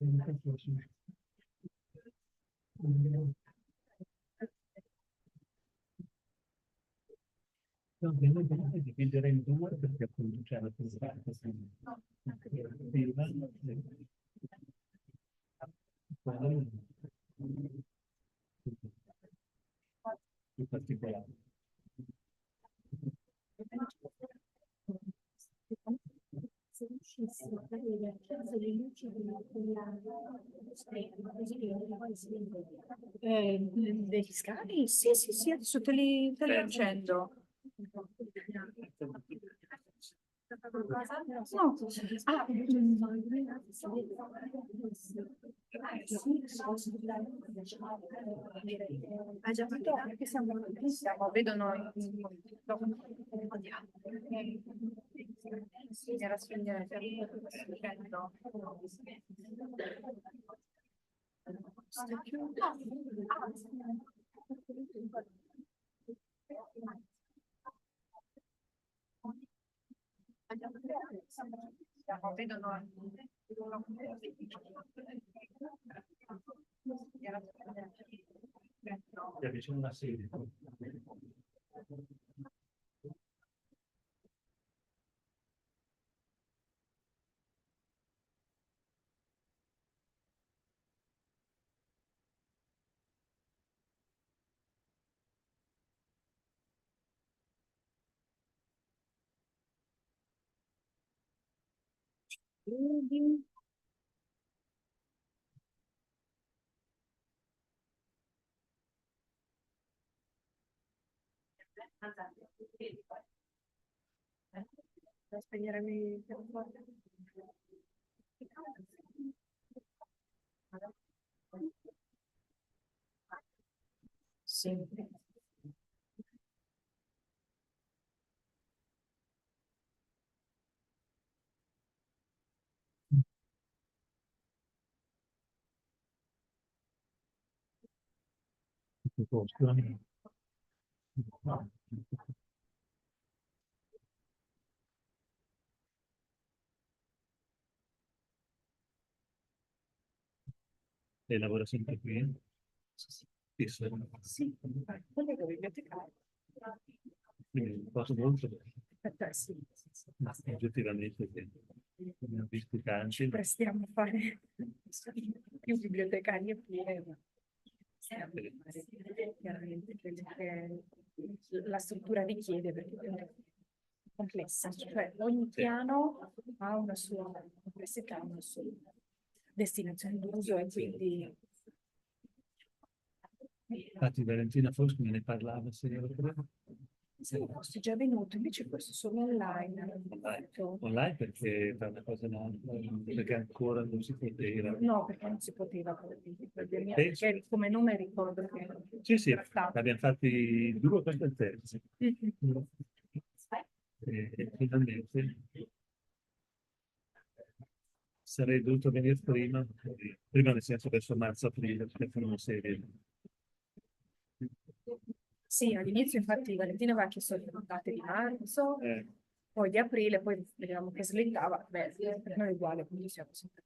No, viene bene dividere in due perché appunto c'è la presenza più particolare. Se riuscissi a vedere acceso le luci degli scavi? Sì, sì, sì, adesso te li accendo. No, ha già fatto perché siamo, vedo noi. Era vedo noi. Ti avvicino una sedia. Da spegnere il pianoforte. Sì. E lavora sempre qui? Fisso. Sì, collega bibliotecario. Quindi posso molto bene. Sì. Ma oggettivamente ne ho visti tanti. Prestiamo a fare più bibliotecari e più chiaramente quello che la struttura richiede perché è complessa, cioè ogni piano ha una sua complessità, una sua destinazione d'uso e quindi Infatti Valentina Fosco me ne parlava, se io lo credo. siamo posti già venuto, invece questo solo online. Online perché fa una cosa nuova, perché ancora non si poteva. No, perché non si poteva, perché come nome ricordo che Sì, abbiamo fatti due, questo è il terzo. E finalmente sarei dovuto venire prima nel senso verso marzo-aprile, per fare una serie. Sì, all'inizio infatti Valentina aveva chiesto le puntate di marzo, poi di aprile, poi vedevamo che slittava. Beh, per noi è uguale, quindi siamo sempre.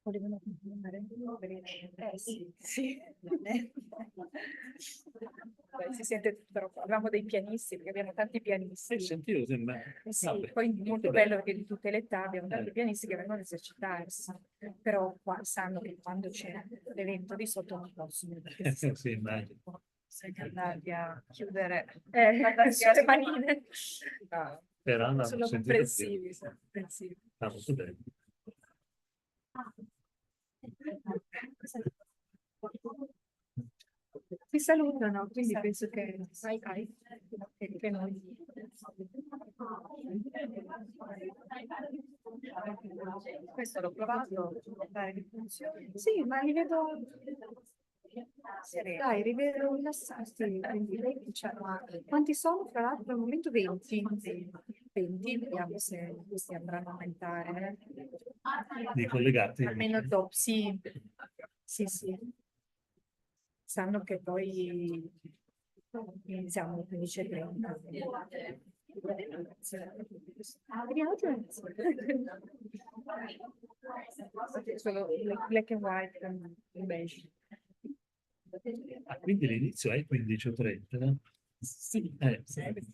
Volevano continuare? Sì, sì. Beh, si sente però avevamo dei pianisti, perché abbiamo tanti pianisti. Sentivo, sembra. Sì, Vabbè, poi molto bello perché di tutte le età abbiamo tanti pianisti che vengono ad esercitarsi, però qua sanno che quando c'è l'evento di sotto non possono, perché sì, immagino. sei andati a chiudere le manine. No, Però no, sono comprensivi, sono comprensivi. molto bene. Ti salutano, quindi penso che che noi. Questo l'ho provato a dare le funzioni. Sì, ma li vedo Dai, rivedo rilassati, quindi cioè, quanti sono fra l'altro al momento 20? 20, vediamo se questi andranno a aumentare. Di collegati. Almeno dopo, sì, sì, sì. Sanno che poi iniziamo alle 15:30. Vediamo solo black and white e beige. Ah, quindi l'inizio è 15:30, no? Sì,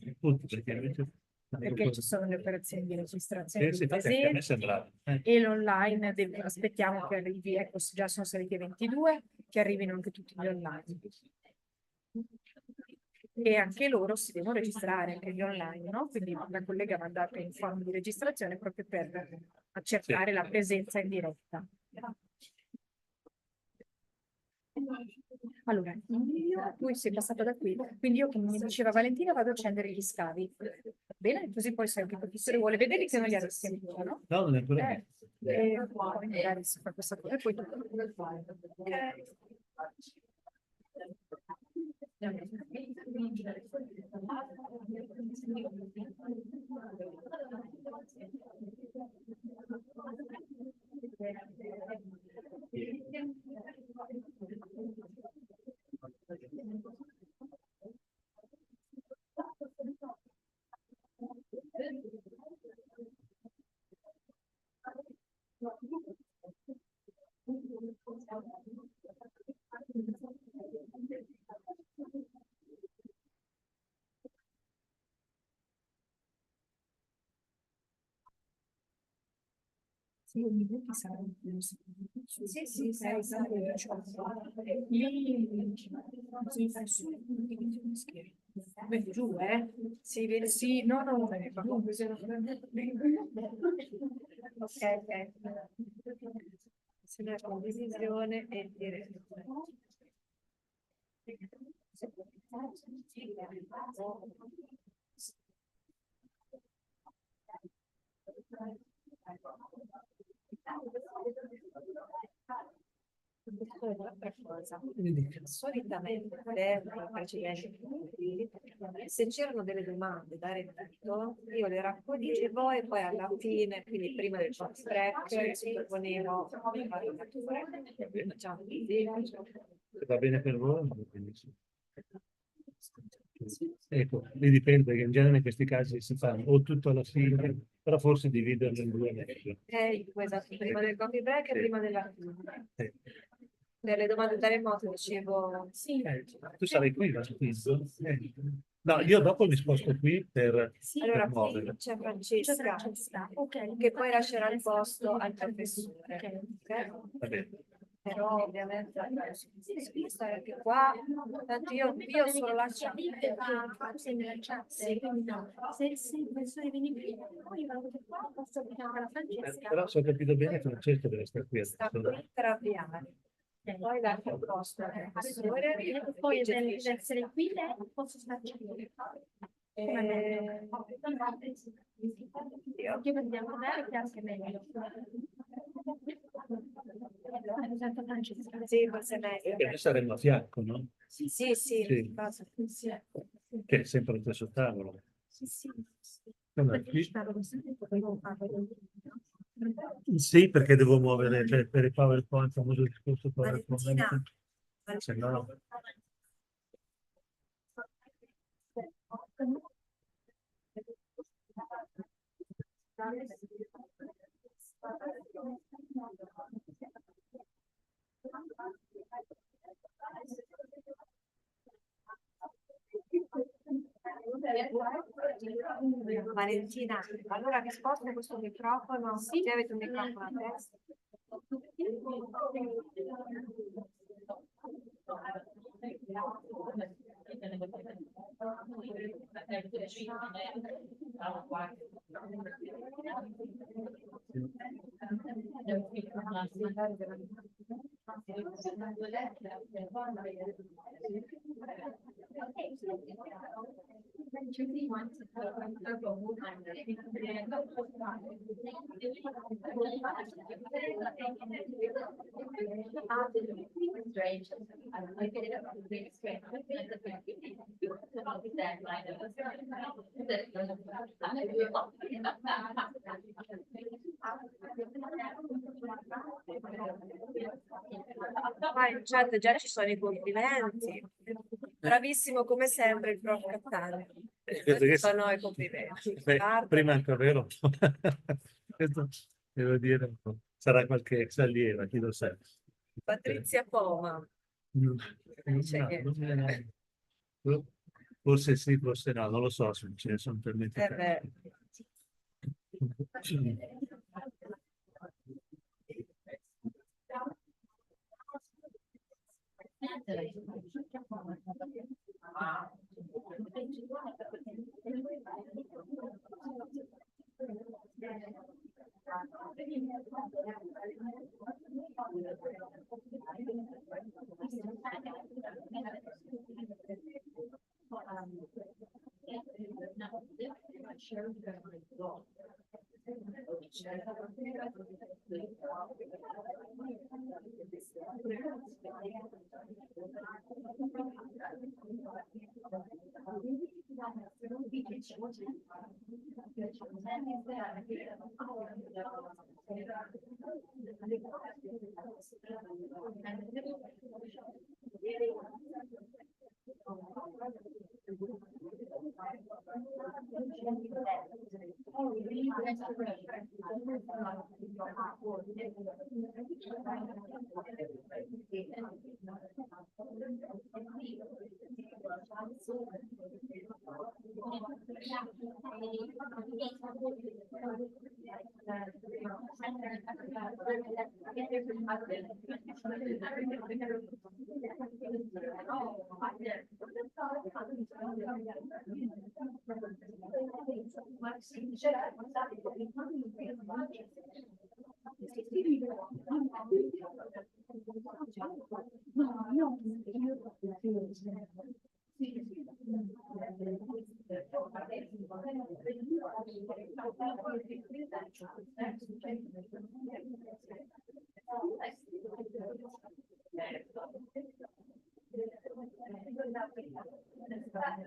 Appunto, perché invece... perché ci sono le operazioni di registrazione Sì, dei infatti anche a me presenti sembrava. e l'online aspettiamo che arrivi, ecco, già sono saliti 22, che arrivino anche tutti gli online. E anche loro si devono registrare, anche gli online, no? Quindi la collega ha mandato un form di registrazione proprio per accertare la presenza in diretta. Allora, tu sei passato da qui, quindi io, come mi diceva Valentina, vado a accendere gli scavi. Va bene? Così poi se anche il professore vuole vedere che non li ha visti ancora, no? No, non è ancora. E poi magari si fa questa cosa e poi tu. Sì, ogni minuti saranno più. Sì, sì, sei sempre 18. Lì, sì, fai su, beh, giù, eh? Sì, vedi, sì, no, no, giù. Ok, ok. Se la condivisione e diretta. Un'altra cosa, solitamente nei precedenti incontri, se c'erano delle domande da reddito, io le raccoglievo e poi alla fine, quindi prima del fast track, ci proponevo di fare una tour. Facciamo così. Se va bene per voi, va benissimo. Ecco, lì dipende, perché in genere in questi casi si fa o tutto alla fine, però forse dividerlo in due è meglio. Esatto, prima del coffee break e prima della fine. Eh, Per le domande da remoto dicevo sì. tu sarai qui, ma no, io dopo mi sposto qui per Allora, muovere. qui c'è Francesca, che poi lascerà il posto al professore. Va bene. Però ovviamente stare anche qua, tanto io solo la chat. Se il professore viene qui, poi vado qua, posso applicare alla Francesca. Però se ho capito bene, Francesco deve stare qui Sta adesso. qui per avviare. Poi lascia il posto al professore. E poi deve essere qui, lei posso starci qui. Io vediamo bene che è anche meglio. Sì, forse è meglio. Noi saremmo a fianco, no? Sì, Sì. Che è sempre allo stesso tavolo. Allora, qui- Sì, perché devo muovere, cioè, per il PowerPoint, il famoso discorso PowerPoint. Se no, Valentina, allora mi sposto questo microfono, sì, avete un microfono a testa. Ah, in chat già ci sono i complimenti. Bravissimo come sempre il prof Cattani. Credo che Sono i complimenti. beh, Guarda. prima ancora vero. Questo devo dire, sarà qualche ex allieva, chi lo sa. Patrizia Poma. No, Dice che- forse sì, forse no, non lo so, ce ne sono talmente Eh beh. tanti.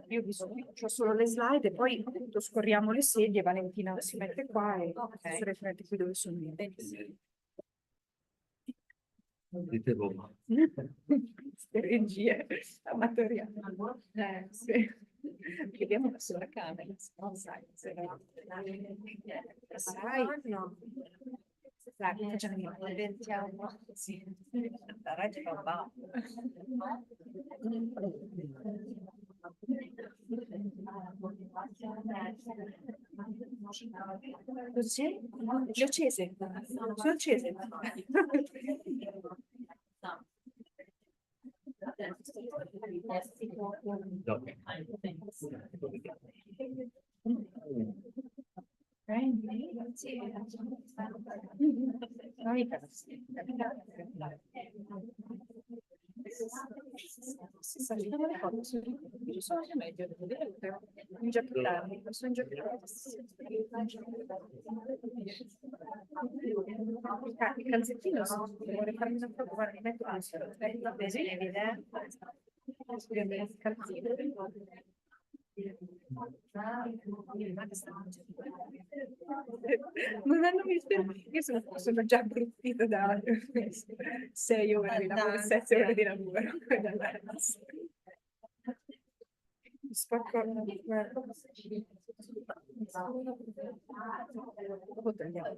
Io ho solo le slide e poi appunto scorriamo le sedie, Valentina si mette qua e Ok. si mette qui dove sono io. Dite voi. Queste regie amatoriali. Sì. Vediamo sulla camera, se no sai, se no. Sai, No. dai, facciamo io. Diventiamo sì. La rete fa va. Cos'è? Le ho accese. Sono accese. No. Il calzettino vuole farmi una foto, guarda, mi metto così, è evidente. Il calzino. Non hanno visto, io sono già abbrutita da 6 ore di lavoro, 7 ore di lavoro. Spacco. Dopo togliamo.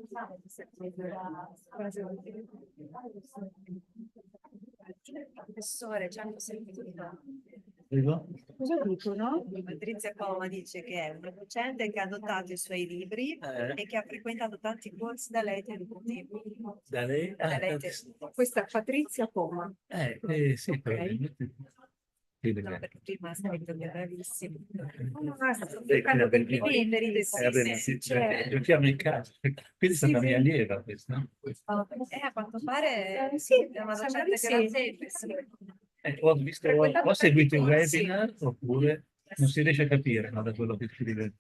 Professore, ci hanno sentito. Prego? Cosa dicono? Patrizia Poma dice che è una docente che ha adottato i suoi libri e che ha frequentato tanti corsi da lei tenuti. Da lei? Da lei tenuti. Questa è Patrizia Poma. Sì, Ok. probabilmente. Sì, No, perché- perché prima ha scritto che è bravissimo. Sto cercando per beh, difendere vabbè, sì, certo. giochiamo in casa. Quindi è stata Sì, mia sì. allieva questa, no? A quanto pare Sì, è una sembra docente di sì. gradevole, sì. Ho seguito i webinar oppure Non si riesce a capire, no, da quello che scrive.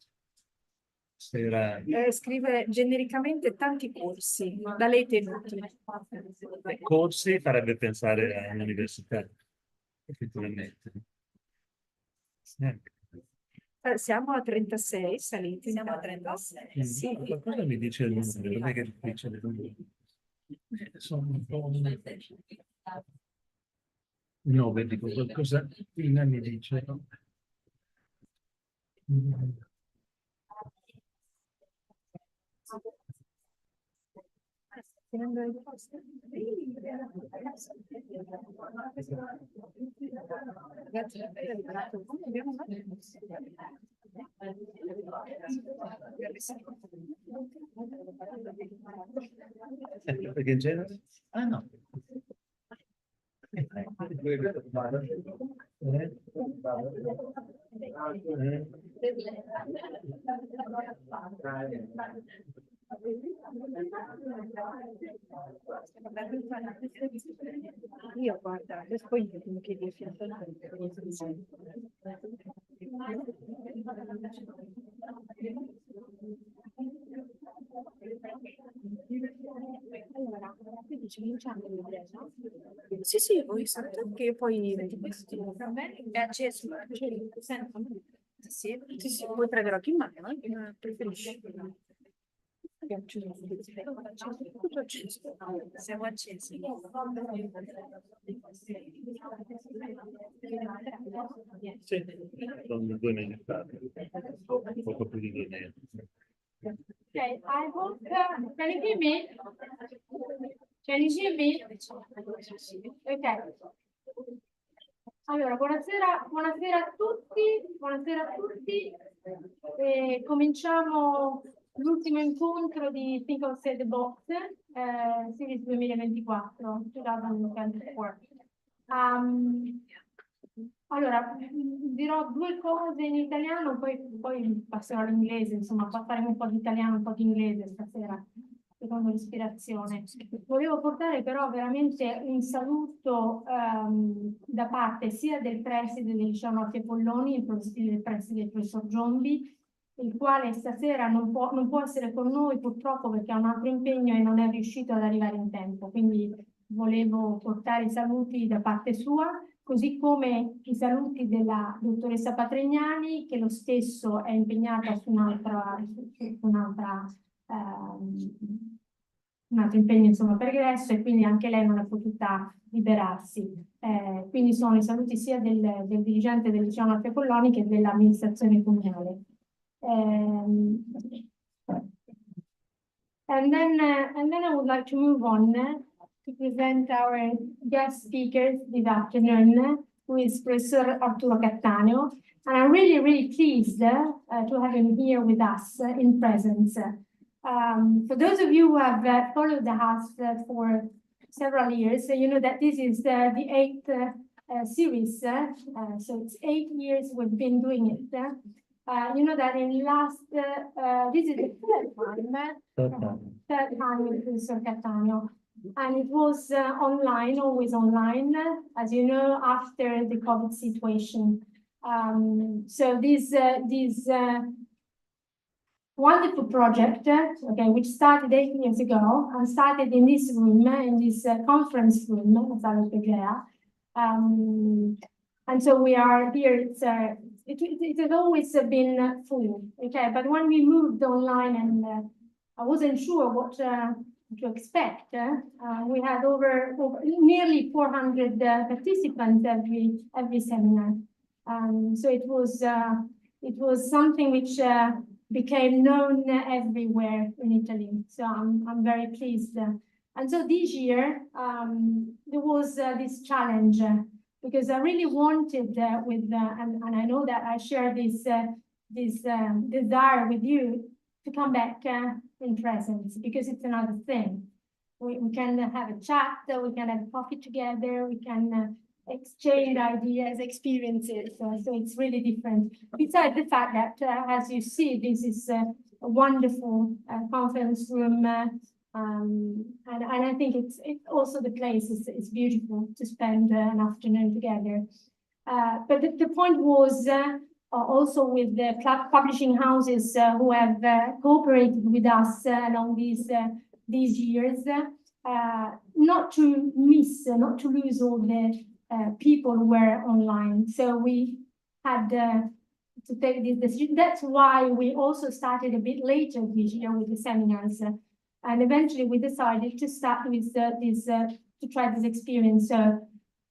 Se era... Scrive genericamente tanti corsi da lei tenuti. Corsi farebbe pensare all'università, effettivamente. Siamo a 36 saliti. Siamo a 36. Sì. Qualcosa mi dice il numero, non è che dice il numero. Sono un po'... No, vedi, qualcosa mi dice. No? Perché in genere? Ah no. Io guarda, poi mi chiedi il fianco. Allora, tu dici cominciamo l'ingresso? Sì, sì, voi sapete che poi è acceso. Sì, sì, sì, puoi prendere anche in mano, preferisci. Abbiamo acceso tutto acceso. Siamo accesi. Sì, sono 2 mesi fa, poco più di 2 mesi. Okay, I hope, can you hear me? Can you hear me? Ok. Allora, buonasera a tutti. Cominciamo l'ultimo incontro di Think Outside the Box, Series 2024, 2024. Allora, dirò 2 cose in italiano, poi passerò all'inglese, insomma, faremo un po' di italiano, un po' di inglese stasera, secondo l'ispirazione. Volevo portare però veramente un saluto da parte sia del preside del liceo Notti e Polloni, del preside del professor Giombi, il quale stasera non può essere con noi purtroppo perché ha un altro impegno e non è riuscito ad arrivare in tempo, quindi volevo portare i saluti da parte sua, così come i saluti della dottoressa Patrignani, che lo stesso è impegnata su un altro impegno insomma per Gresso e quindi anche lei non è potuta liberarsi. Quindi sono i saluti sia del dirigente del liceo Notte Polloni che dell'amministrazione comunale. And then I would like to move on to present our guest speakers this afternoon, who is Professor Arturo Cattaneo. And I'm really, really pleased to have him here with us in presence. For those of you who have followed the house for several years, you know that this is the 8th series. So it's 8 years we've been doing it. You know that in last, this is the third time with Professor Cattaneo. And it was online, always online, as you know, after the COVID situation. So this wonderful project, okay, which started 8 years ago and started in this room, in this conference room, and so we are here. It has always been full, okay, but when we moved online and I wasn't sure what to expect. We had over nearly 400 participants every seminar. So it was something which became known everywhere in Italy. So I'm very pleased. And so this year there was this challenge because I really wanted and I know that I share this desire with you to come back in presence because it's another thing. We can have a chat, we can have coffee together, we can exchange ideas, experiences. So it's really different. Besides the fact that, as you see, this is a wonderful conference room. And I think it's also the place is beautiful to spend an afternoon together. But the point was also with the publishing houses who have cooperated with us along these years, not to lose all the people who were online. So we had to take this decision. That's why we also started a bit later this year with the seminars. And eventually we decided to start with to try this experience. So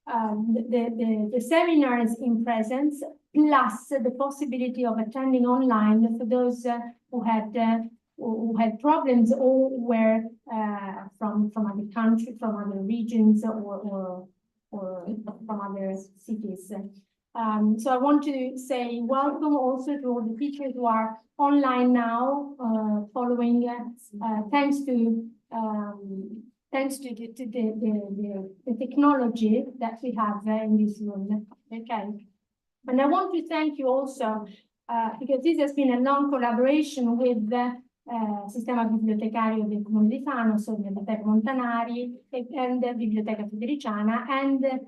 the seminars in presence, plus the possibility of attending online for those who had problems or were from other countries, from other regions, or from other cities. So I want to say welcome also to all the teachers who are online now, following, thanks to the technology that we have in this room. Okay. And I want to thank you also, because this has been a long collaboration with Sistema Bibliotecario del Comune di Fano, so Biblioteca Montanari and the Biblioteca Federiciana, and the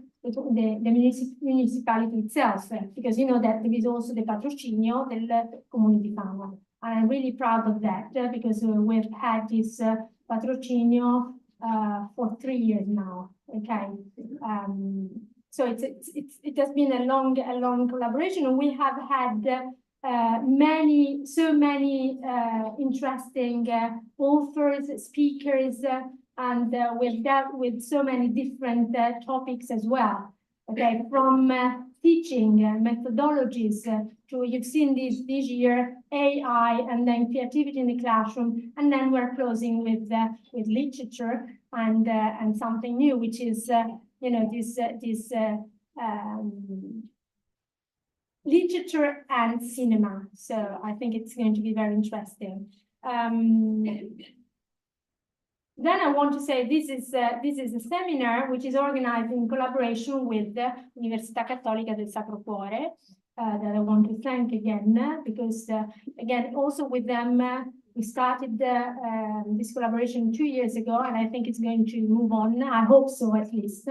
municipality itself, because you know that there is also the patrocinio del Comune di Fano. And I'm really proud of that, because we've had this patrocinio for 3 years now. Okay. So it has been a long collaboration, and we have had so many interesting authors, speakers, and we've dealt with so many different topics as well. Okay, from teaching methodologies to, you've seen this year, AI, and then creativity in the classroom, and then we're closing with literature and something new, which is you know, this literature and cinema. So I think it's going to be very interesting. Then I want to say this is a seminar which is organized in collaboration with the Università Cattolica del Sacro Cuore, that I want to thank again, because again, also with them, we started this collaboration 2 years ago, and I think it's going to move on. I hope so, at least.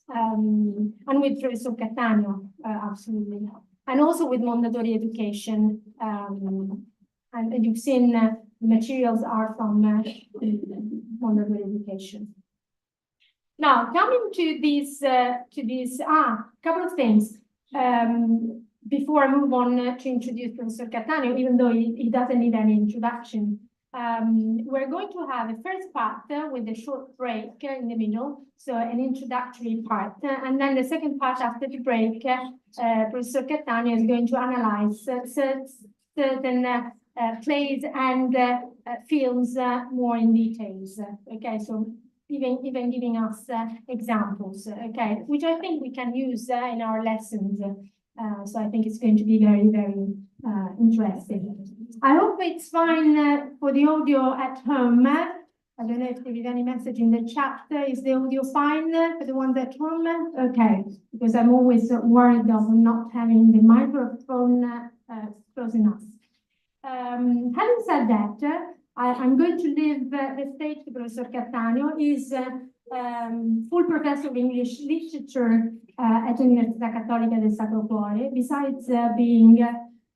And with Professor Cattaneo, absolutely. And also with Mondadori Education. And you've seen the materials are from Mondadori Education. Now, coming to these couple of things. Before I move on to introduce Professor Cattaneo, even though he doesn't need any introduction, we're going to have a first part with a short break in the middle, so an introductory part, and then the second part after the break, Professor Cattaneo is going to analyze certain plays and films more in details. Okay, so even giving us examples, okay, which I think we can use in our lessons. So I think it's going to be very, very interesting. I hope it's fine for the audio at home. I don't know if there is any message in the chat. Is the audio fine for the ones at home? Okay, because I'm always worried of not having the microphone close enough. Having said that, I'm going to leave the stage to Professor Cattaneo. He's full professor of English literature at Università Cattolica del Sacro Cuore, besides being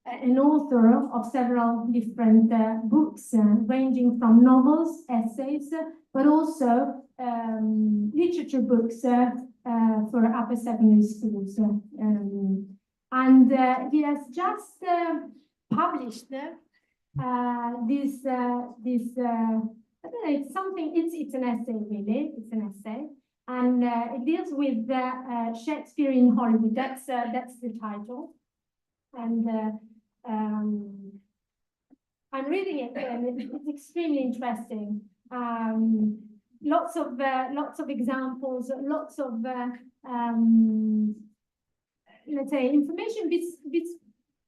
an author of several different books, ranging from novels, essays, but also literature books for upper secondary schools. And he has just published this I don't know, it's something, it's an essay really, it's an essay. And it deals with Shakespeare in Hollywood. That's the title. And I'm reading it, and it's extremely interesting. Lots of examples, lots of let's say information bits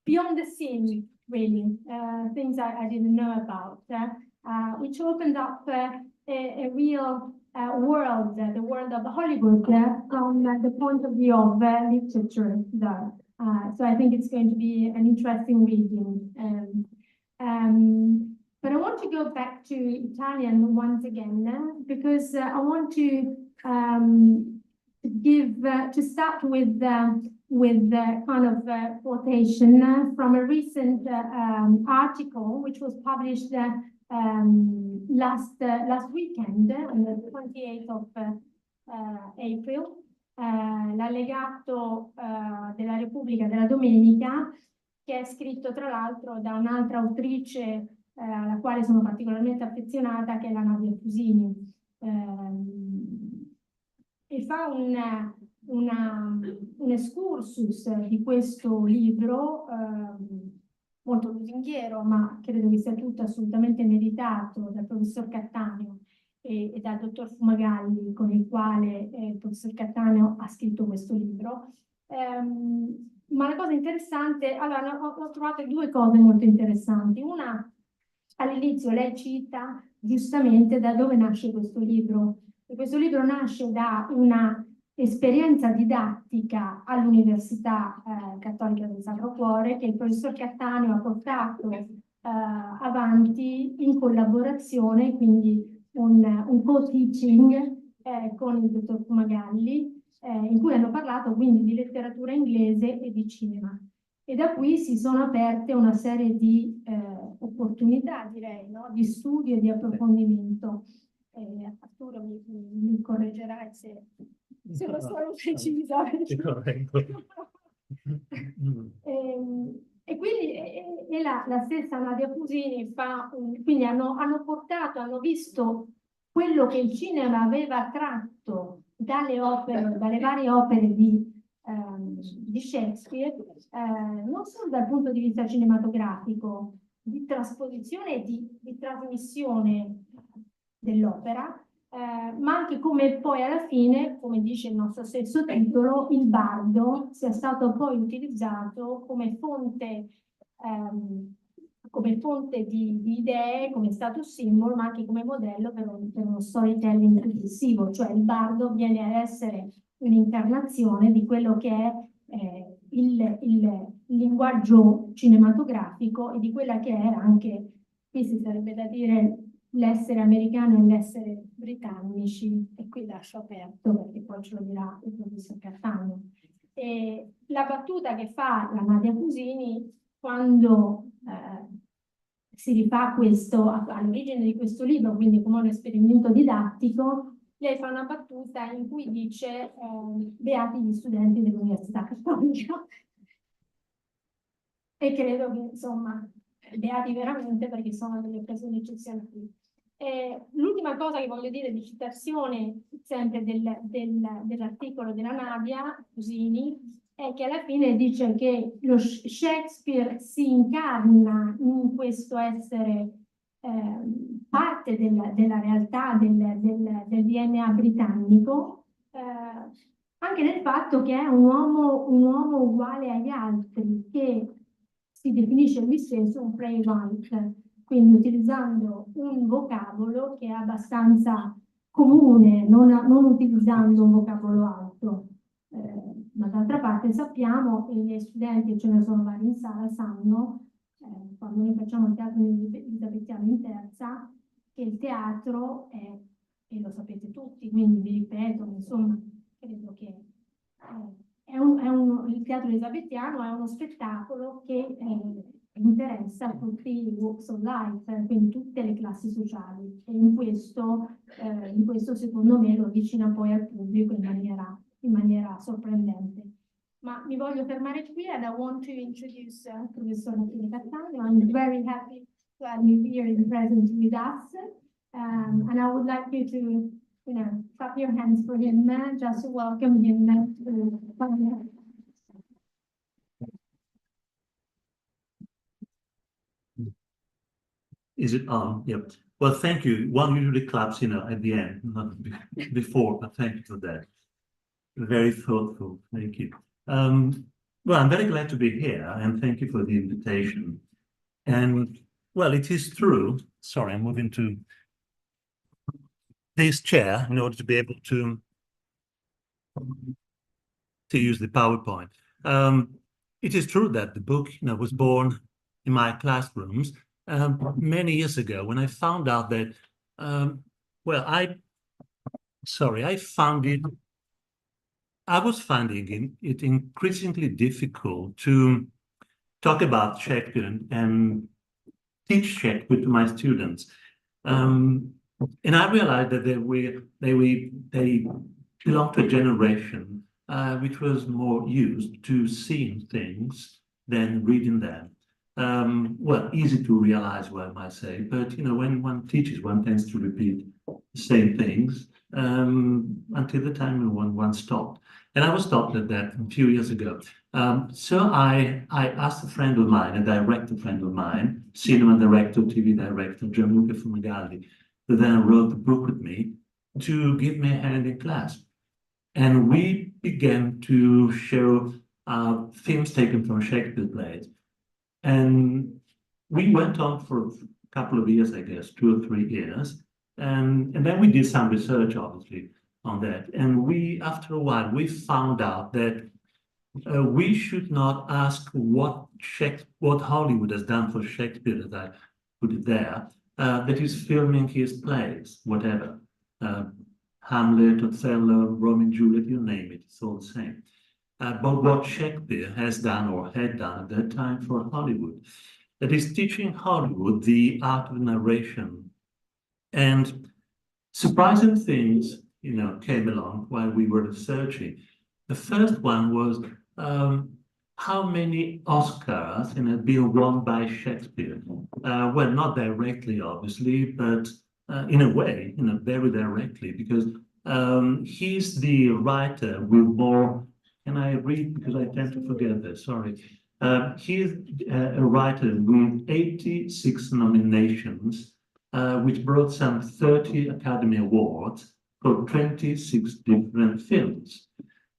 beyond the scene, really, things I didn't know about, which opened up a real world, the world of Hollywood, from the point of view of literature, though. So I think it's going to be an interesting reading. But I want to go back to Italian once again, because I want to start with with kind of quotation from a recent article which was published last weekend, on the 28th of April, l'allegato della Repubblica della Domenica, che è scritto tra l'altro da un'altra autrice alla quale sono particolarmente affezionata, che è la Nadia Fusini, e fa un excursus di questo libro molto lusinghiero, ma credo che sia tutto assolutamente meritato, dal professor Cattaneo e dal dottor Fumagalli, con il quale il professor Cattaneo ha scritto questo libro. Ma la cosa interessante, allora ho trovato due cose molto interessanti. Una, all'inizio lei cita giustamente da dove nasce questo libro. E questo libro nasce da una esperienza didattica all'Università Cattolica del Sacro Cuore, che il professor Cattaneo ha portato avanti in collaborazione, quindi un co-teaching con il dottor Fumagalli, in cui hanno parlato quindi di letteratura inglese e di cinema. E da qui si sono aperte una serie di opportunità, direi, no? Di studio e di approfondimento. Arturo mi correggerai se lo sono precisa. E quindi la stessa Nadia Fusini quindi hanno portato, hanno visto quello che il cinema aveva tratto dalle varie opere di Shakespeare, non solo dal punto di vista cinematografico, di trasposizione e di trasmissione dell'opera, ma anche come poi alla fine, come dice il nostro stesso titolo, il bardo sia stato poi utilizzato come fonte di idee, come status symbol, ma anche come modello per uno storytelling successivo, cioè il bardo viene ad essere un'incarnazione di quello che è il linguaggio cinematografico e di quella che è anche, qui si sarebbe da dire, l'essere americano e l'essere britannici, e qui lascio aperto perché poi ce lo dirà il professor Cattaneo. E la battuta che fa la Nadia Fusini quando si rifà questo all'origine di questo libro, quindi come un esperimento didattico, lei fa una battuta in cui dice beati gli studenti dell'Università Cattolica. E credo che, insomma, beati veramente, perché sono delle occasioni eccezionali. L'ultima cosa che voglio dire di citazione sempre dell'articolo della Nadia Fusini è che alla fine dice che lo Shakespeare si incarna in questo essere parte della realtà del DNA britannico, anche nel fatto che è un uomo uguale agli altri, che si definisce lui stesso un playwright, quindi utilizzando un vocabolo che è abbastanza comune, non utilizzando un vocabolo alto. Ma d'altra parte sappiamo, e i miei studenti, ce ne sono vari in sala, sanno, quando noi facciamo il teatro elisabettiano in terza, che il teatro è, e lo sapete tutti, quindi vi ripeto, insomma, credo che il teatro elisabettiano è uno spettacolo che interessa tutti i walks of life, quindi tutte le classi sociali, e in questo secondo me lo avvicina poi al pubblico in maniera sorprendente. Ma mi voglio fermare qui, and I want to introduce Professor Martino Cattaneo. I'm very happy to have you here in presence with us, and I would like you to clap your hands for him, just to welcome him to come. Is it on? Yep. Well, thank you. One usually claps, at the end, not before, but thank you for that. Very thoughtful. Thank you. Well, I'm very glad to be here, and thank you for the invitation. And, well, it is true. Sorry, I'm moving to this chair in order to be able to use the PowerPoint. It is true that the book was born in my classrooms many years ago, when I found out that, well, I found it I was finding it increasingly difficult to talk about Shakespeare and teach Shakespeare to my students. And I realized that they belong to a generation which was more used to seeing things than reading them. Well, easy to realize, one might say, but when one teaches, one tends to repeat the same things until the time when one stopped. And I was stopped at that a few years ago. So I asked a friend of mine, a director friend of mine, cinema director, TV director, Gianluca Fumagalli, who then wrote the book with me, to give me a hand in class. And we began to show films taken from Shakespeare plays. And we went on for a couple of years, I guess, 2 or 3 years. And then we did some research, obviously, on that. And after a while, we found out that we should not ask what Hollywood has done for Shakespeare, as I put it there, that is filming his plays, whatever. Hamlet, Othello, Romeo and Juliet, you name it, it's all the same. But what Shakespeare has done or had done at that time for Hollywood, that is teaching Hollywood the art of narration. And surprising things, came along while we were researching. The first one was how many Oscars had been won by Shakespeare. Well, not directly, obviously, but in a way, very directly, because he's the writer with more. Can I read? Because I tend to forget this, sorry. He's a writer with 86 nominations, which brought some 30 Academy Awards for 26 different films.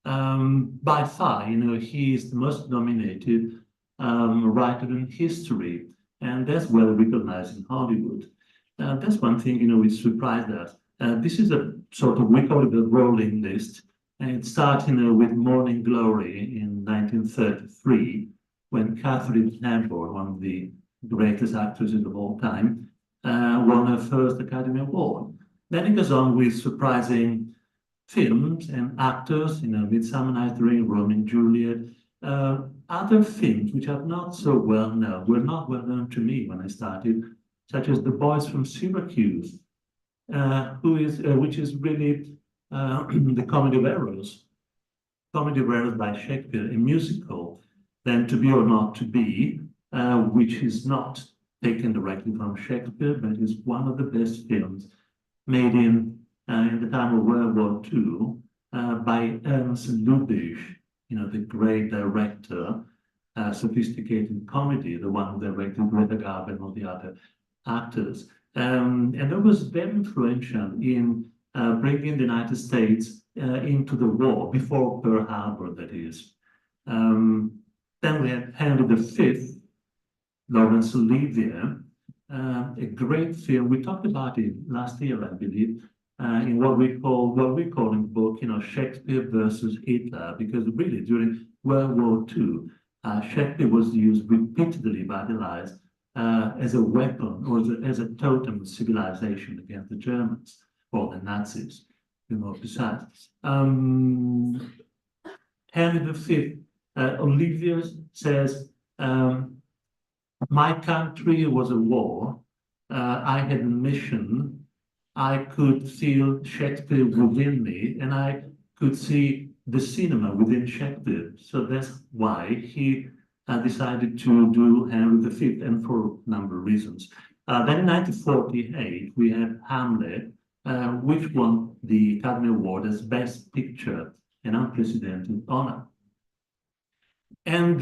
By far, he is the most nominated writer in history, and that's well recognized in Hollywood. That's one thing, which surprised us. This is a sort of, we call it a rolling list, and it starts, with Morning Glory in 1933, when Catherine Hepburn, one of the greatest actresses of all time, won her first Academy Award. Then it goes on with surprising films and actors, Midsummer Night's Dream, Romeo and Juliet, other films which are not so well known, were not well known to me when I started, such as The Boys from Syracuse, which is really the Comedy of Errors by Shakespeare, a musical, then To Be or Not to Be, which is not taken directly from Shakespeare, but is one of the best films made in the time of World War II by Ernst Lubitsch, the great director, sophisticated comedy, the one who directed Greta Garbo and all the other actors. And that was very influential in bringing the United States into the war, before Pearl Harbor, that is. Then we had Henry V, Laurence Olivier, a great film. We talked about it last year, I believe, in what we call in the book, Shakespeare versus Hitler, because really during World War II, Shakespeare was used repeatedly by the Allies as a weapon or as a totem of civilization against the Germans or the Nazis, to be more precise. Henry V, Olivier says, my country was a war. I had a mission. I could feel Shakespeare within me, and I could see the cinema within Shakespeare. So that's why he decided to do Henry V, and for a number of reasons. Then in 1948, we had Hamlet, which won the Academy Award as Best Picture, an unprecedented honor. And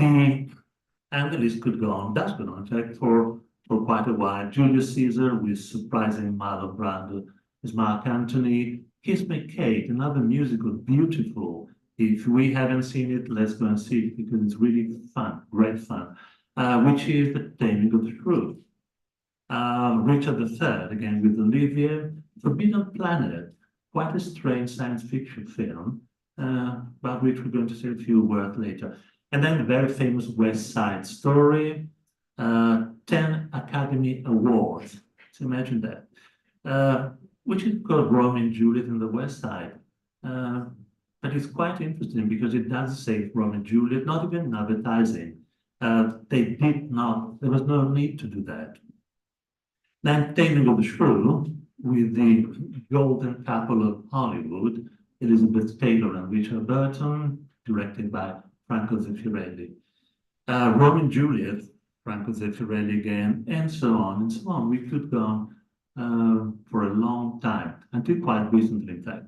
the list could go on, does go on, in fact, for quite a while. Julius Caesar with surprising Marlon Brando as Mark Antony. Kiss Me Kate, another musical, beautiful. If we haven't seen it, let's go and see it because it's really fun, great fun, which is The Taming of the Shrew. Richard III, again with Olivier. Forbidden Planet, quite a strange science fiction film, about which we're going to say a few words later. And then the very famous West Side Story, 10 Academy Awards. So imagine that. Which is called Romeo and Juliet in the West Side. but it's quite interesting because it does say Romeo and Juliet, not even advertising. They did not, there was no need to do that. Then Taming of the Shrew, with the golden couple of Hollywood, Elizabeth Taylor and Richard Burton, directed by Franco Zeffirelli. Romeo and Juliet, Franco Zeffirelli again, and so on and so on. We could go on for a long time, until quite recently, in fact.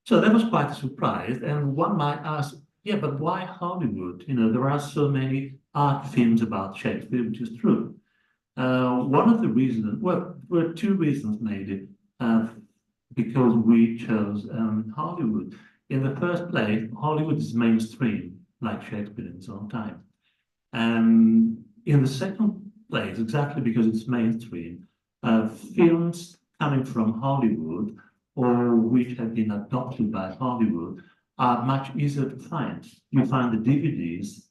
So that was quite a surprise. And one might ask, yeah, but why Hollywood? You know, there are so many art films about Shakespeare, which is true. One of the reasons, well, there were two reasons maybe, because we chose Hollywood. In the first place, Hollywood is mainstream, like Shakespeare in its own time. And in the second place, exactly because it's mainstream, films coming from Hollywood or which have been adopted by Hollywood are much easier to find. You find the DVDs,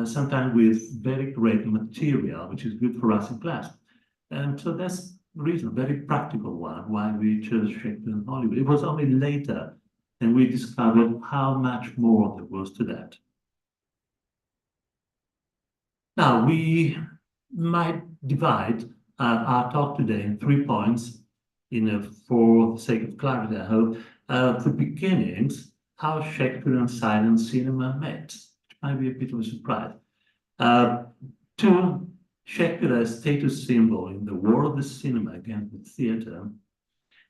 sometimes with very great material, which is good for us in class. And so that's the reason, a very practical one, why we chose Shakespeare in Hollywood. It was only later that we discovered how much more there was to that. Now, we might divide our talk today in 3 points, for the sake of clarity, I hope. The beginnings, how Shakespeare and silent cinema met, which might be a bit of a surprise. 2, Shakespeare as status symbol in the world of the cinema against the theatre.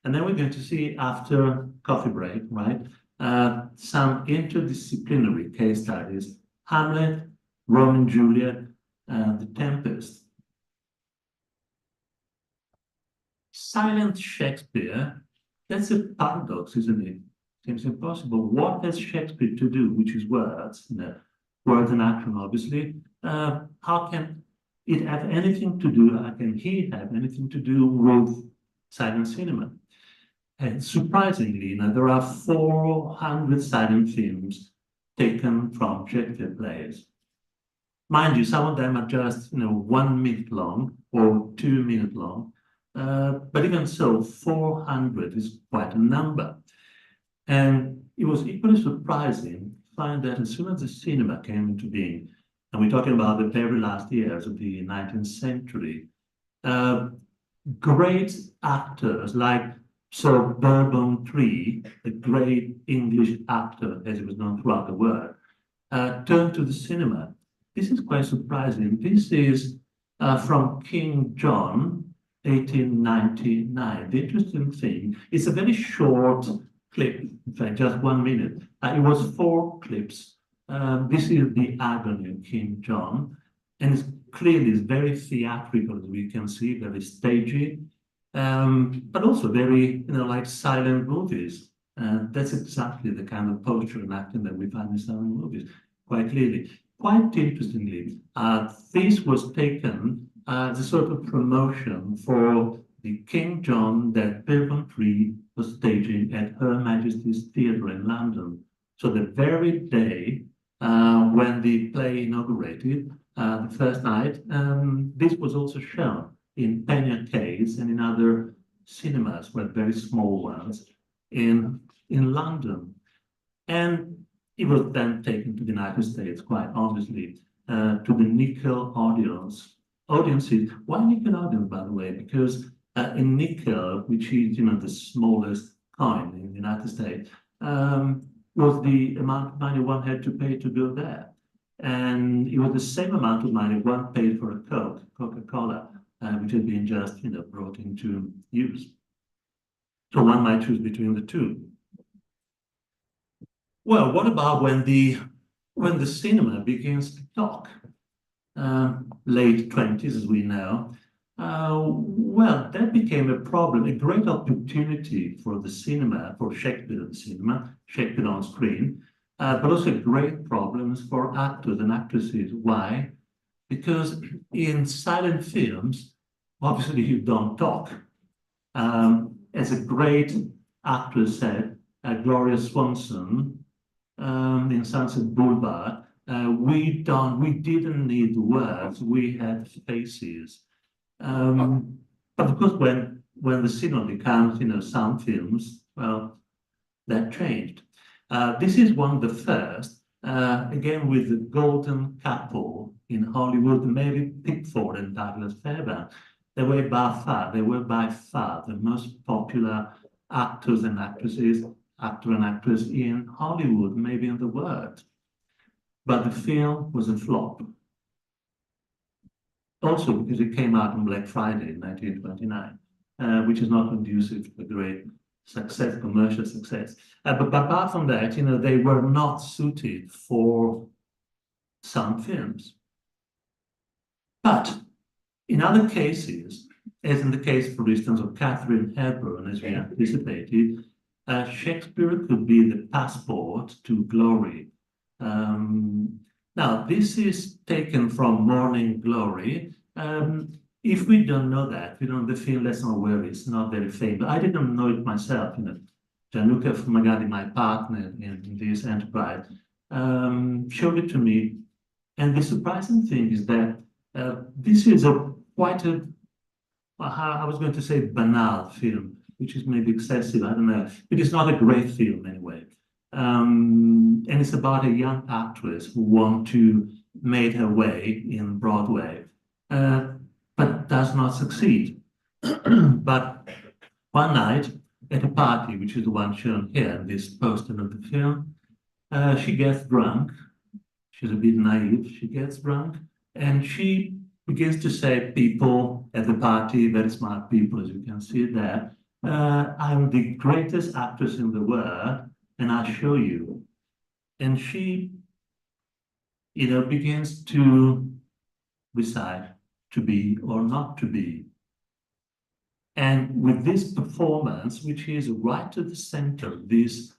And then we're going to see, after coffee break, right, some interdisciplinary case studies, Hamlet, Romeo and Juliet, The Tempest. Silent Shakespeare, that's a paradox, isn't it? Seems impossible. What has Shakespeare to do, which is words, words and action, obviously? How can it have anything to do, how can he have anything to do with silent cinema? And surprisingly, there are 400 silent films taken from Shakespeare plays. Mind you, some of them are just 1 minute long or 2 minutes long. But even so, 400 is quite a number. And it was equally surprising to find that as soon as the cinema came into being, and we're talking about the very last years of the 19th century, great actors like Sir Bourbon Tree, a great English actor, as he was known throughout the world, turned to the cinema. This is quite surprising. This is from King John, 1899. The interesting thing, it's a very short clip, in fact, just 1 minute. It was 4 clips. This is the agony of King John, and it's clearly very theatrical, as we can see, very stagey, but also very, like silent movies. That's exactly the kind of posture and acting that we find in silent movies, quite clearly. Quite interestingly, this was taken as a sort of promotion for the King John that Bourbon Tree was staging at Her Majesty's Theatre in London. So the very day when the play inaugurated, the first night, this was also shown in Penny Arcades and in other cinemas, well, very small ones, in London. And it was then taken to the United States, quite obviously, to the nickel audiences. Why nickel audience, by the way? Because in nickel, which is the smallest coin in the United States, was the amount of money one had to pay to go there. And it was the same amount of money one paid for a Coca-Cola, which had been just brought into use. So one might choose between the two. Well, what about when the cinema begins to talk? Late 20s, as we know. Well, that became a problem, a great opportunity for the cinema, for Shakespeare and cinema, Shakespeare on screen, but also great problems for actors and actresses. Why? Because in silent films, obviously you don't talk. As a great actress said, Gloria Swanson, in Sunset Boulevard, we didn't need words, we had faces. But of course, when the cinema becomes, sound films, well, that changed. This is one of the first, again with the golden couple in Hollywood, Mary Pickford and Douglas Fairbanks. They were by far the most popular actors and actresses, actor and actress in Hollywood, maybe in the world. But the film was a flop. Also because it came out on Black Friday in 1929, which is not conducive to a great success, commercial success. But apart from that, they were not suited for some films. But in other cases, as in the case, for instance, of Catherine Hepburn, as we anticipated, Shakespeare could be the passport to glory. Now, this is taken from Morning Glory. If we don't know that, we don't know the film, let's not worry, it's not very famous. I didn't know it myself, Gianluca Fumagadi, my partner in this enterprise, showed it to me. And the surprising thing is that this is quite a, I was going to say banal film, which is maybe excessive, I don't know. But it's not a great film anyway. And it's about a young actress who wants to make her way in Broadway, but does not succeed. But one night at a party, which is the one shown here in this poster of the film, she gets drunk. She's a bit naive. She gets drunk and she begins to say, people at the party, very smart people, as you can see there, I'm the greatest actress in the world, and I'll show you. And she, begins to decide to be or not to be. And with this performance, which is right at the center of this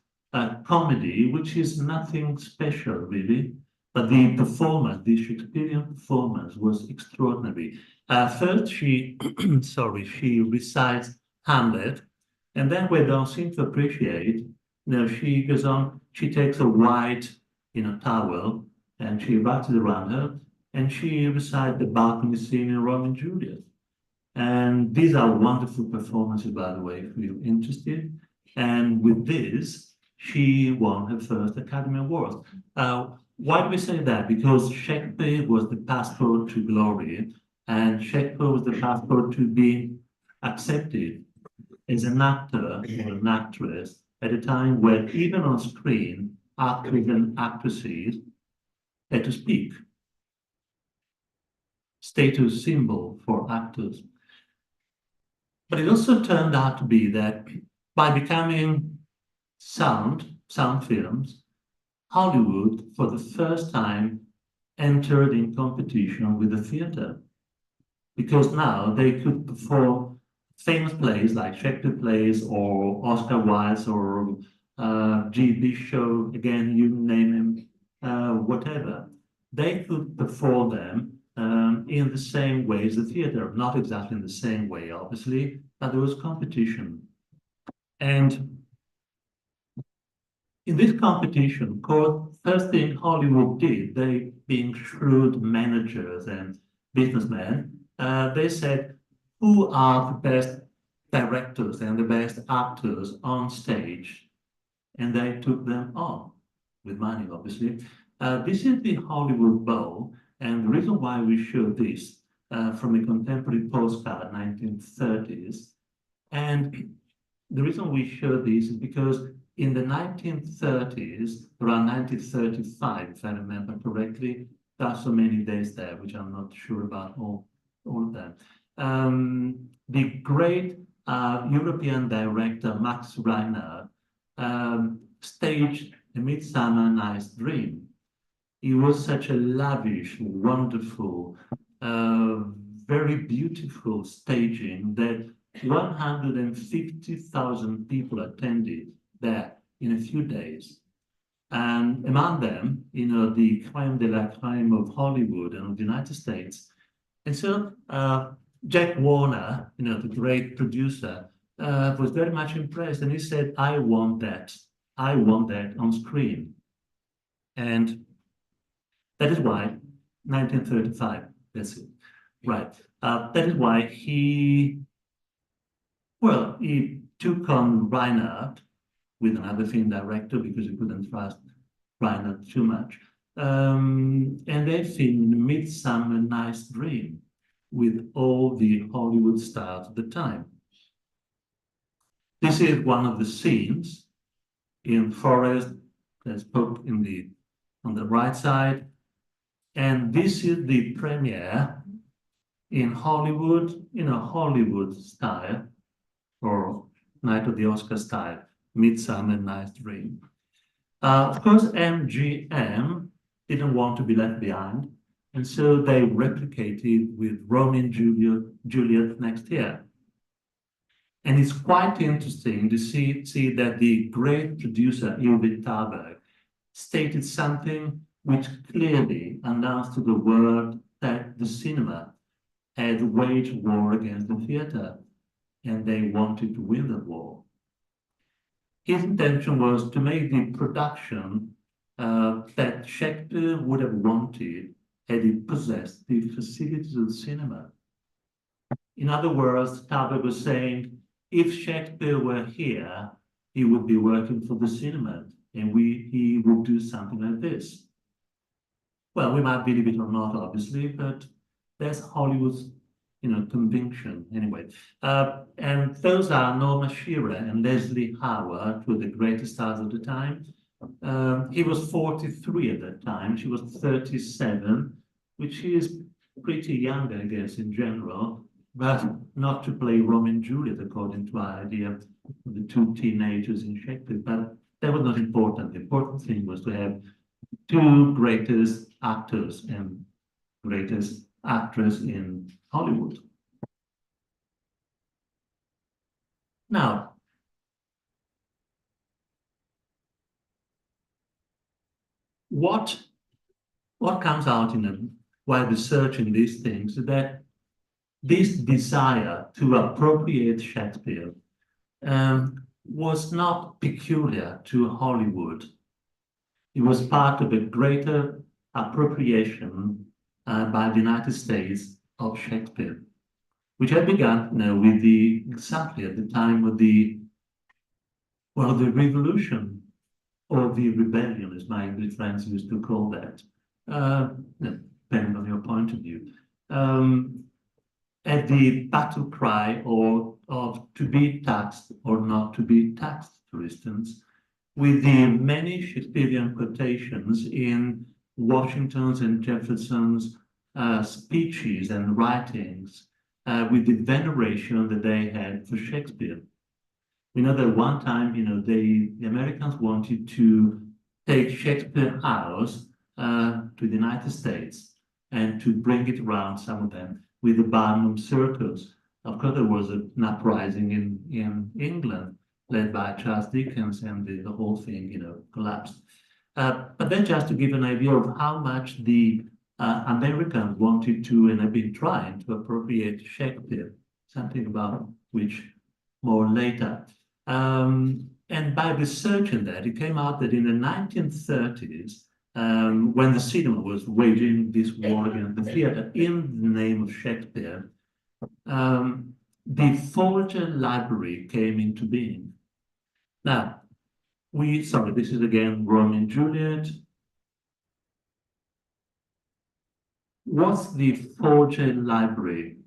comedy, which is nothing special really, but the performance, the Shakespearean performance was extraordinary. First, she, she recites Hamlet, and then we don't seem to appreciate, she goes on, she takes a white, towel, and she wraps it around her, and she recites the balcony scene in Romeo and Juliet. And these are wonderful performances, by the way, if you're interested. And with this, she won her first Academy Award. Why do we say that? Because Shakespeare was the passport to glory, and Shakespeare was the passport to be accepted as an actor or an actress at a time when even on screen, actors and actresses had to speak. Status symbol for actors. But it also turned out to be that by becoming sound films, Hollywood, for the first time, entered in competition with the theater. Because now they could perform famous plays like Shakespeare plays or Oscar Wilde's or G.B. Show, again, you name him, whatever. They could perform them in the same way as the theater. Not exactly in the same way, obviously, but there was competition. And in this competition, of course, first thing Hollywood did, they being shrewd managers and businessmen, they said, who are the best directors and the best actors on stage? And they took them on, with money, obviously. This is the Hollywood Bowl, and the reason why we show this from a contemporary postcard, 1930s, and the reason we show this is because in the 1930s, around 1935, if I remember correctly, there are so many days there, which I'm not sure about all of them. The great European director, Max Reinhardt, staged A Midsummer Night's Dream. It was such a lavish, wonderful, very beautiful staging that 150,000 people attended there in a few days. And among them, the crème de la crème of Hollywood and of the United States. And so Jack Warner, the great producer, was very much impressed. And he said, I want that. I want that on screen. And that is why, 1935, that's it. Right. That is why he took on Reinhardt with another film director because he couldn't trust Reinhardt too much. And they filmed Midsummer Night's Dream with all the Hollywood stars at the time. This is one of the scenes in forest that's put in on the right side. And this is the premiere in Hollywood, in a Hollywood style, or Night of the Oscar style, Midsummer Night's Dream. Of course, MGM didn't want to be left behind, and so they replicated with Romeo and Juliet next year. And it's quite interesting to see that the great producer, Ulrich Thalberg, stated something which clearly announced to the world that the cinema had waged war against the theater, and they wanted to win the war. His intention was to make the production that Shakespeare would have wanted had he possessed the facilities of the cinema. In other words, Thalberg was saying, if Shakespeare were here, he would be working for the cinema, and he would do something like this. Well, we might believe it or not, obviously, but that's Hollywood's, conviction anyway. And those are Norma Shearer and Leslie Howard, who were the greatest stars of the time. He was 43 at that time. She was 37, which is pretty young, I guess, in general, but not to play Romeo and Juliet, according to our idea of the two teenagers in Shakespeare. But that was not important. The important thing was to have two greatest actors and greatest actress in Hollywood. Now, what comes out while researching these things is that this desire to appropriate Shakespeare was not peculiar to Hollywood. It was part of a greater appropriation by the United States of Shakespeare, which had begun with exactly at the time of the revolution or the rebellion, as my English friends used to call that, depending on your point of view. At the battle cry of to be taxed or not to be taxed, for instance, with the many Shakespearean quotations in Washington's and Jefferson's speeches and writings, with the veneration that they had for Shakespeare. We know that one time, the Americans wanted to take Shakespeare House to the United States and to bring it around, some of them, with the Barnum Circus. Of course, there was an uprising in England led by Charles Dickens, and the whole thing, collapsed. But then just to give an idea of how much the Americans wanted to and have been trying to appropriate Shakespeare, something about which more later. And by researching that, it came out that in the 1930s, when the cinema was waging this war against the theater in the name of Shakespeare, the Folger Library came into being. Now, this is again Romeo and Juliet. What's the Folger Library?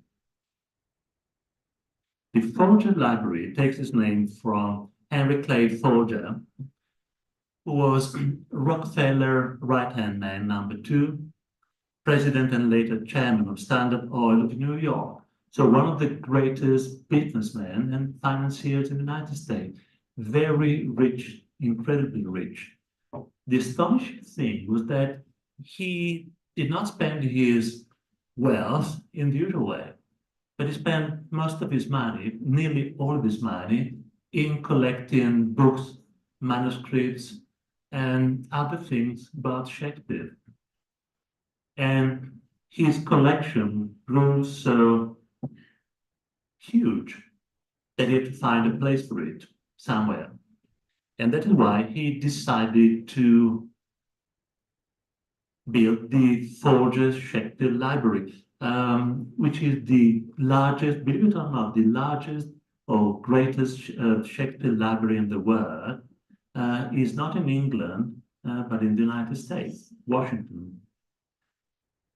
The Folger Library takes its name from Henry Clay Folger, who was Rockefeller right-hand man #2, president and later chairman of Standard Oil of New York. So one of the greatest businessmen and financiers in the United States. Very rich, incredibly rich. The astonishing thing was that he did not spend his wealth in the usual way, but he spent most of his money, nearly all of his money, in collecting books, manuscripts, and other things about Shakespeare. And his collection grew so huge that he had to find a place for it somewhere. And that is why he decided to build the Folger's Shakespeare Library, which is the largest, believe it or not, the largest or greatest Shakespeare library in the world. is not in England, but in the United States, Washington.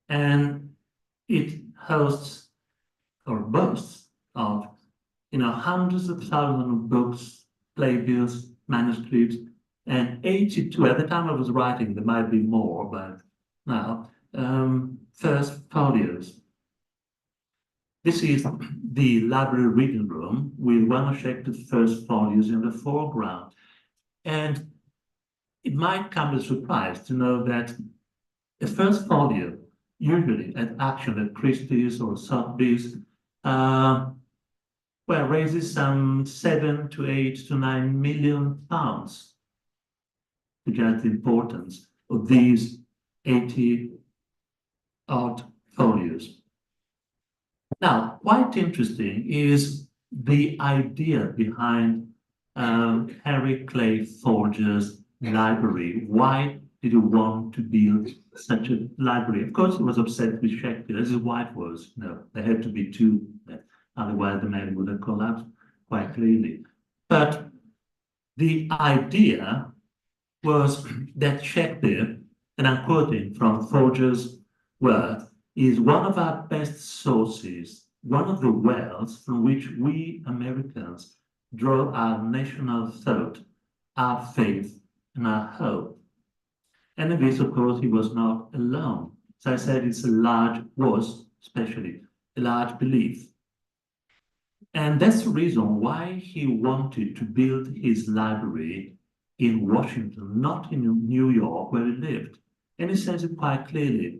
And it hosts or boasts of, hundreds of thousands of books, playbills, manuscripts, and 82, at the time I was writing, there might be more, but now, first folios. This is the library reading room with one of Shakespeare's first folios in the foreground. And it might come as a surprise to know that the first folio, usually at Action at Christie's or Sotheby's, raises some 7 to 8 to 9 million pounds to get the importance of these 80 odd folios. Now, quite interesting is the idea behind Henry Clay Forger's library. Why did he want to build such a library? Of course, he was obsessed with Shakespeare, as his wife was. No, there had to be two, otherwise the man would have collapsed quite clearly. But the idea was that Shakespeare, and I'm quoting from Forger's work, is one of our best sources, one of the wells from which we Americans draw our national thought, our faith, and our hope. And in this, of course, he was not alone. So I said was especially a large belief. And that's the reason why he wanted to build his library in Washington, not in New York, where he lived. And he says it quite clearly.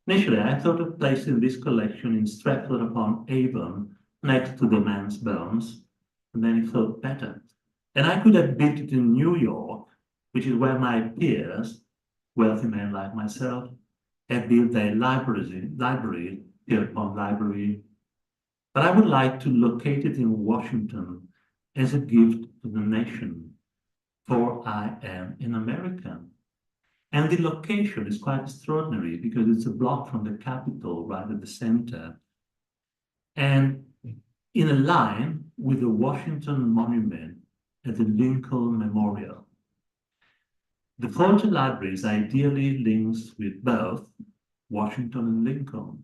Initially, I thought of placing this collection in Stratford-upon-Avon, next to the man's bones, and then he thought better. And I could have built it in New York, which is where my peers, wealthy men like myself, have built their library, Pierpont Library. But I would like to locate it in Washington as a gift to the nation, for I am an American. And the location is quite extraordinary because it's a block from the Capitol, right at the center. And in a line with the Washington Monument at the Lincoln Memorial. The Forger Library is ideally linked with both Washington and Lincoln,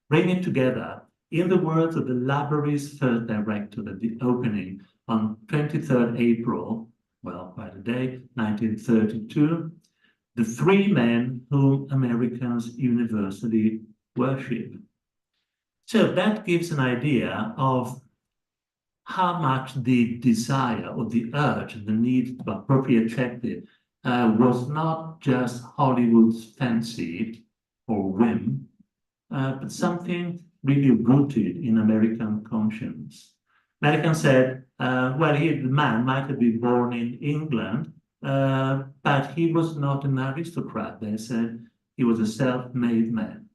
bringing together, in the words of the library's first director at the opening on 23rd April, quite a day, 1932, the three men whom Americans universally worship. So that gives an idea of how much the desire or the urge, the need to appropriate Shakespeare was not just Hollywood's fancy or whim, but something really rooted in American conscience. Americans said, the man might have been born in England, but he was not an aristocrat. They said he was a self-made man.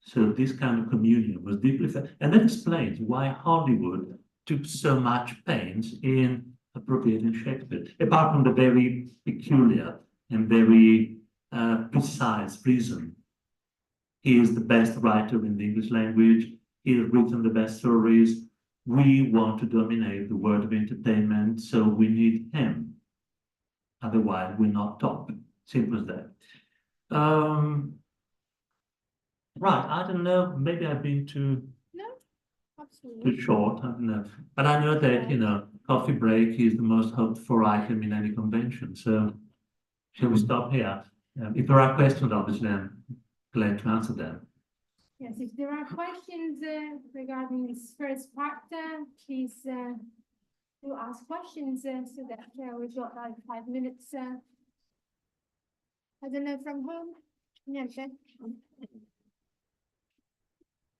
So this kind of communion was deeply felt. And that explains why Hollywood took so much pains in appropriating Shakespeare, apart from the very peculiar and very precise reason. He is the best writer in the English language. He has written the best stories. We want to dominate the world of entertainment, so we need him. Otherwise, we're not top. Simple as that. Right, I don't know. Maybe I've been too short. I don't know. But I know that, coffee break is the most hoped for item in any convention. So shall we stop here? If there are questions, obviously, I'm glad to answer them. Yes, if there are questions regarding this first part, please do ask questions so that we've got like 5 minutes. I don't know, from home? Niente?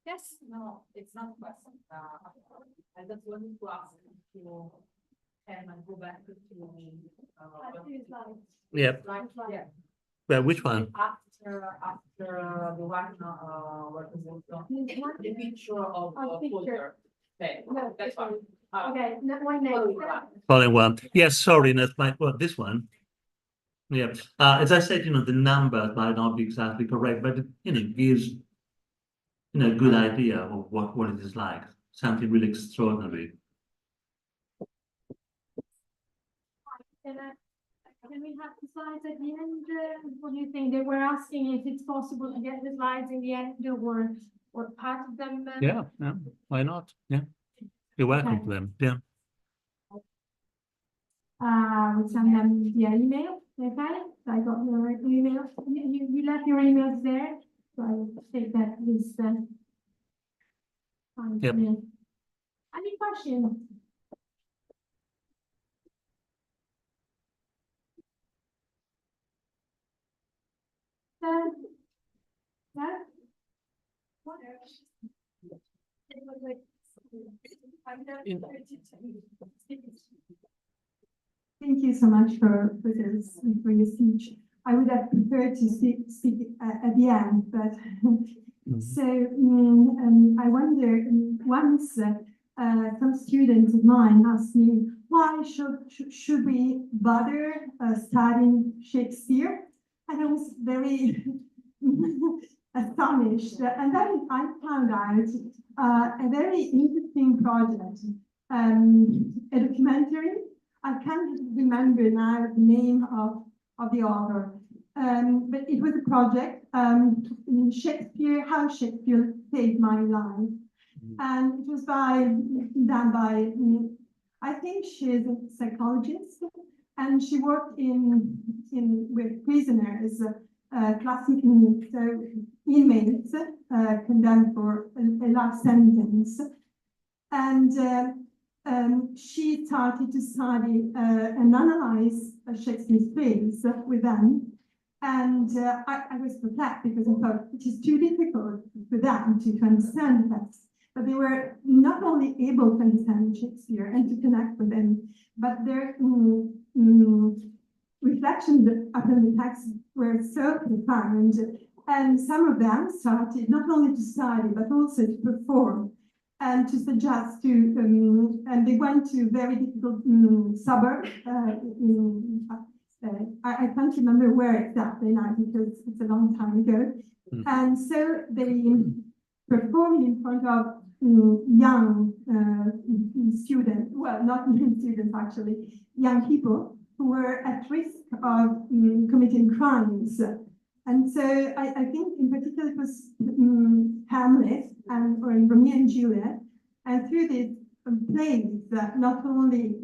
Yes? No, it's not a question. I just wanted to ask if you can go back to Yep. yeah. Well, which one? After the one what is it? The picture of Folger. Okay, No, that's one. Okay, one next. Following one. Yes, sorry, that's this one. Yeah. As I said, the numbers might not be exactly correct, but it gives a good idea of what it is like. Something really extraordinary. Can we have the slides at the end? What do you think? They were asking if it's possible to get the slides in the end or part of them. Yeah, why not? Yeah, you're welcome Okay. to them. Yeah. We send them via email. Okay, so I got your email. You left your emails there, so I will take that this. Yep. Any questions? Yeah? Thank you so much for this, for your speech. I would have preferred to speak at the end, but so I wonder, once some students of mine asked me, why should we bother studying Shakespeare? And I was very astonished. And then I found out a very interesting project, a documentary. I can't remember now the name of the author, but it was a project, Shakespeare, How Shakespeare Saved My Life. And it was done by, I think she's a psychologist, and she worked with prisoners, classic so inmates condemned for a life sentence. And she started to study and analyze Shakespeare's plays with them. And I was perplexed because I thought it is too difficult for them to understand the text. But they were not only able to understand Shakespeare and to connect with him, but their reflections upon the text were so profound. And some of them started not only to study, but also to perform and to suggest to, and they went to very difficult suburbs. I can't remember where exactly now because it's a long time ago. And so they performed in front of young students, well, not students actually, young people who were at risk of committing crimes. And so I think in particular it was Hamlet or Romeo and Juliet, and through these plays that not only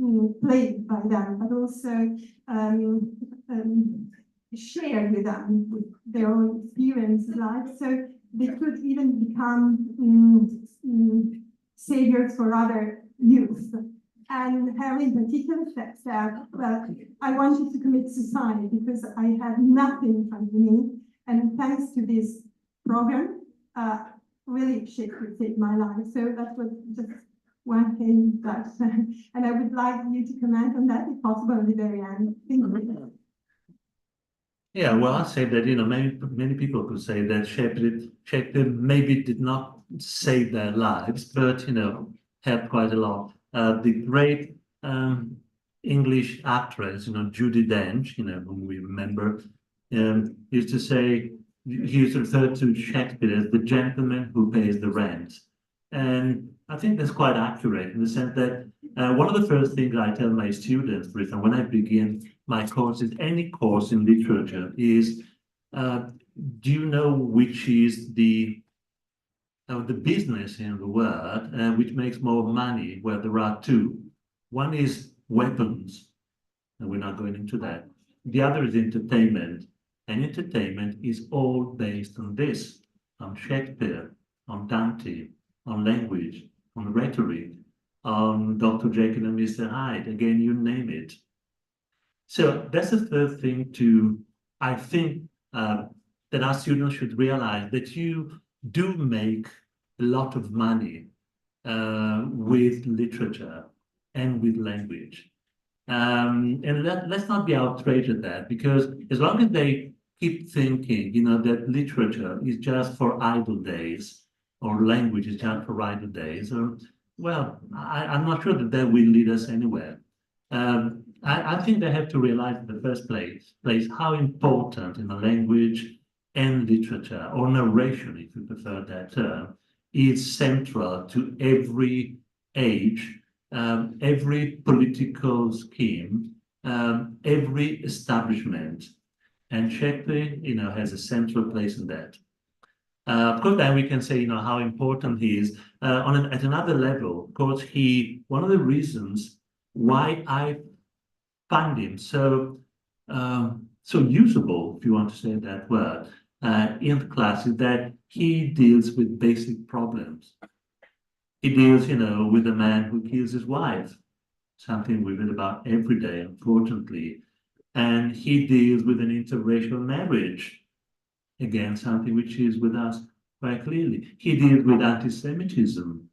played by them, but also shared with them with their own experience in life, so they could even become saviors for other youth. And Harry in particular said, well, I wanted to commit suicide because I had nothing in front of me. And thanks to this program, really Shakespeare saved my life. So that was just one thing that, and I would like you to comment on that if possible at the very end. Thank you. Yeah, well, I say that, many people could say that Shakespeare maybe did not save their lives, but, helped quite a lot. The great English actress, Judi Dench, whom we remember, used to say, he used to refer to Shakespeare as the gentleman who pays the rent. And I think that's quite accurate in the sense that one of the first things I tell my students, for example, when I begin my courses, any course in literature, is do you know which is the business in the world which makes more money? Well, there are two. One is weapons, and we're not going into that. The other is entertainment, and entertainment is all based on this, on Shakespeare, on Dante, on language, on rhetoric, on Dr. Jekyll and Mr. Hyde, again, you name it. So that's the first thing I think, that our students should realize, that you do make a lot of money with literature and with language. And let's not be outraged at that, because as long as they keep thinking, that literature is just for idle days, or language is just for idle days, well, I'm not sure that will lead us anywhere. I think they have to realize in the first place how important in the language and literature, or narration, if you prefer that term, is central to every age, every political scheme, every establishment, and Shakespeare, has a central place in that. Of course, then we can say, how important he is. At another level, of course, one of the reasons why I find him so usable, if you want to say that word, in the class, is that he deals with basic problems. He deals, with a man who kills his wife, something we read about every day, unfortunately. And he deals with an interracial marriage, again, something which is with us quite clearly. He deals with anti-Semitism.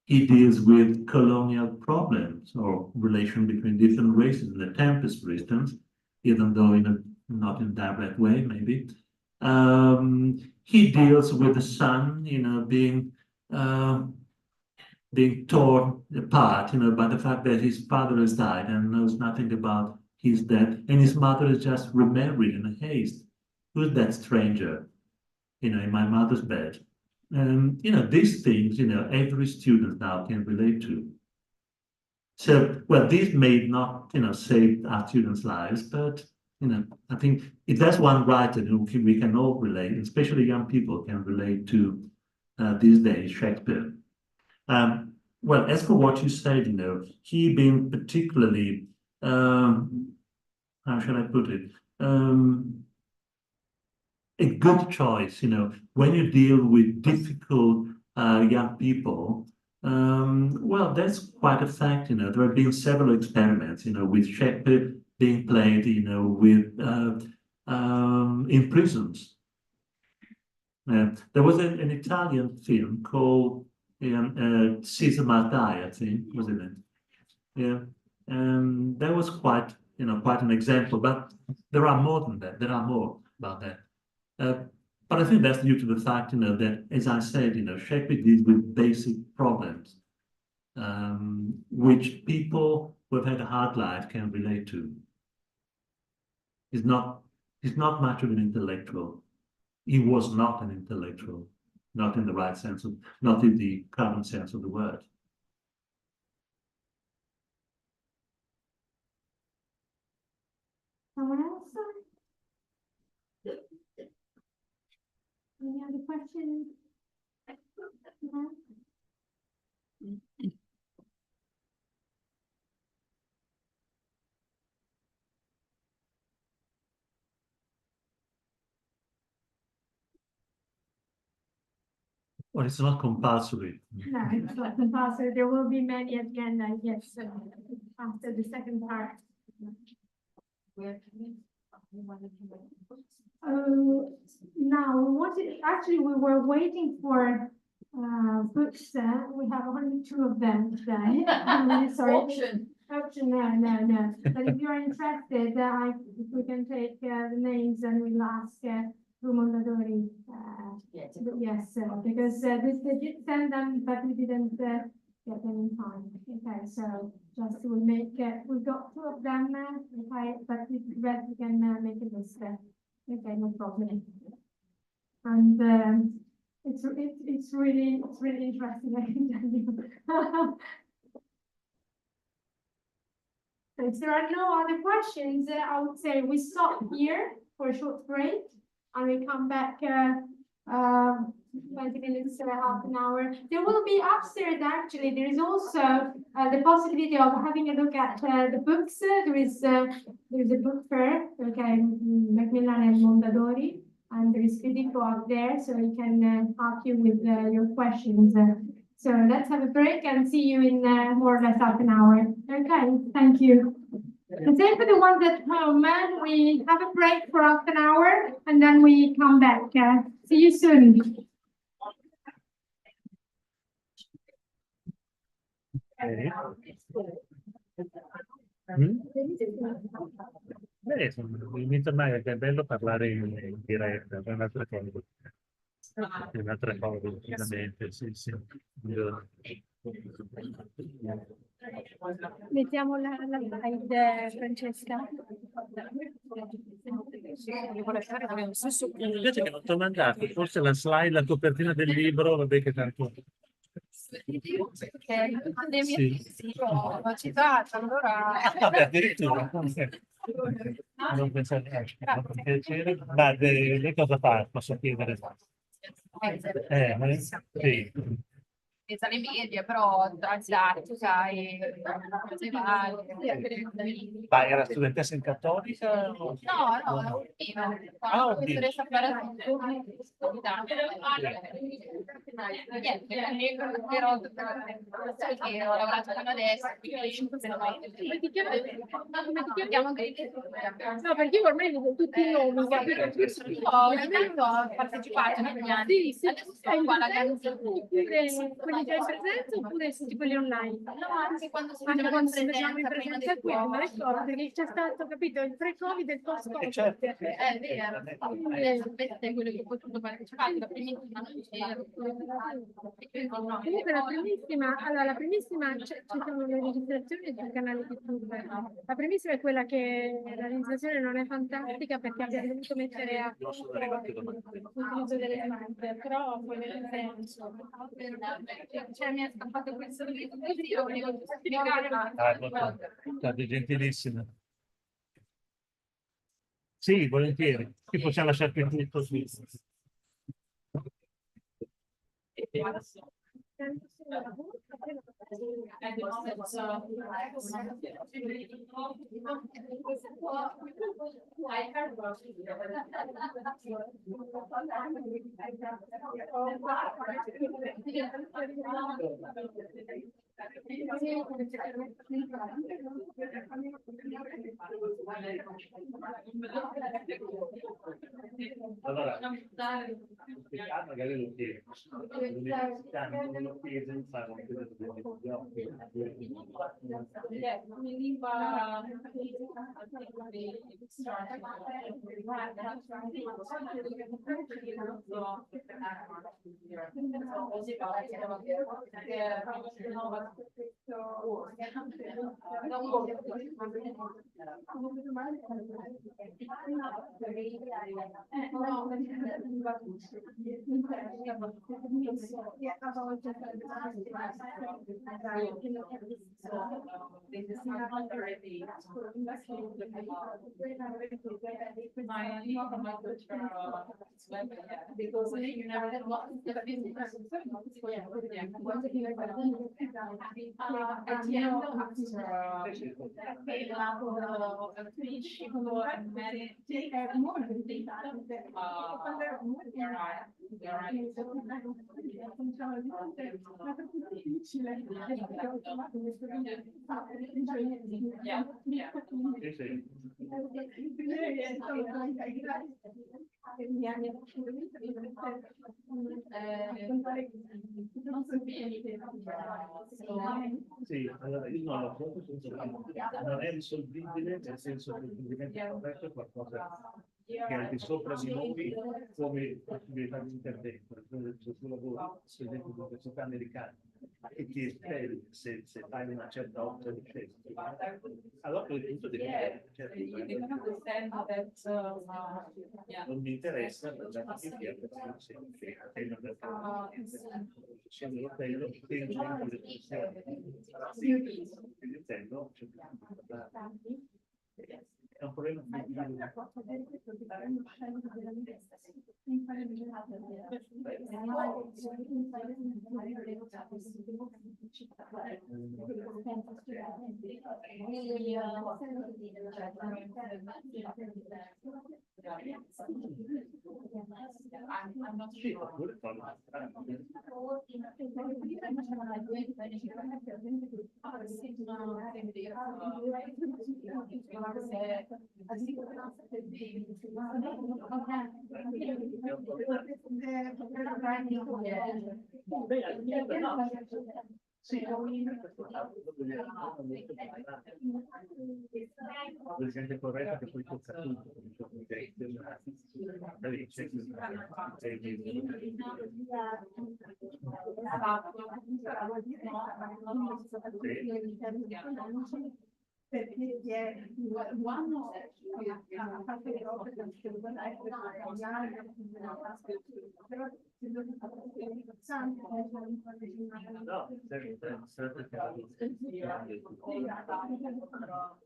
He deals with colonial problems or relation between different races in The Tempest, for instance, even though not in a direct way, maybe. He deals with the son, being torn apart, by the fact that his father has died and knows nothing about his death, and his mother is just remarried in haste. Who's that stranger, in my mother's bed? These things, every student now can relate to. So, well, these may not, save our students' lives, but, I think if there's one writer who we can all relate, especially young people can relate to these days, Shakespeare. Well, as for what you said, he being particularly, how shall I put it? A good choice, when you deal with difficult young people. Well, that's quite a fact, there have been several experiments, with Shakespeare being played, with in prisons. There was an Italian film called Caesar Must Die, I think, wasn't it? Yeah, and that was quite an example, but there are more than that. There are more about that. But I think that's due to the fact, that, as I said, Shakespeare deals with basic problems, which people who have had a hard life can relate to. He's not much of an intellectual. He was not an intellectual, not in the right sense of, not in the common sense of the word. Someone else? Any other questions? No? Well, it's not compulsory. No, it's not compulsory. There will be many at the end, I guess, after the second part. Now, actually, we were waiting for books. We have only 2 of them today. I'm really sorry. Option, no. But if you're interested, if we can take the names and we'll ask Mondadori. Yes, because they did send them, but we didn't get them in time. Okay, so just we'll make we got 2 of them. Okay, but with the rest we can make a list. Okay, no problem. And it's really interesting. I can tell you. So if there are no other questions, I would say we stop here for a short break, and we come back 20 minutes, half an hour. There will be upstairs, actually. There is also the possibility of having a look at the books. There is a book fair, okay, Macmillan and Mondadori, and there is Federico out there, so he can help you with your questions. So let's have a break and see you in more or less half an hour. Okay, thank you. The same for the ones at home. We have a break for half an hour and then we come back. See you soon. Okay. Inizio mai perché è bello parlare in diretta, è un'altra cosa. È un'altra cosa, decisamente, sì. Mettiamo la slide, Francesca. Invece che non ti ho mandato, forse la slide, la copertina del libro, vabbè che tanto Le mie Sì. sì, l'ho citata, allora... Vabbè, addirittura. Non pensavo neanche. Piacere. Ma lei cosa fa? Posso chiedere? Sì. Pensa alle medie, però tra didattica e cose varie. Ma era studentessa in cattolica? No, no, è un vino. Ah, un Quando vino. riesco a fare tutto, niente, però che ho lavorato fino adesso, quindi Come ti chiami? mi chiamo Greta. No, perché io ormai vedo tutti i nomi, capito? Ho partecipato negli anni. Sì, sì, Adesso stai sto in qua alla presenza oppure quelli già in presenza oppure tutti quelli online? No, anche quando si Anche faceva quando si facevano in prima presenza del qui, ma Covid. ricordo perché c'è stato, capito, il pre-Covid e il post-Covid. Certo. È vero. Questo è quello che ho potuto partecipare, la primissima non c'ero. Comunque la primissima ci sono le registrazioni sul canale YouTube. La primissima è quella che la registrazione non è fantastica perché abbiamo dovuto mettere a l'utilizzo delle slide, però poi nel senso. Cioè, mi è scappato questo video così, io volevo spiegare. State gentilissima. Sì, volentieri. Qui possiamo lasciare più tutto qui. Allora, magari lo chiedo. Non lo chiedo, non fanno Sì, allora io non lo so, non è risolvibile, nel senso che il movimento corretto è qualcosa che è al di sopra di noi come possibilità di intervento. Il suo lavoro, per esempio, l'università americana, e ti espelli se fai una certa opera di scelta. Allora, quel punto devi non mi interessa, perché è un problema sì, oppure sì, gente corretta che poi tocca tutto, perché quando a parte le cose che però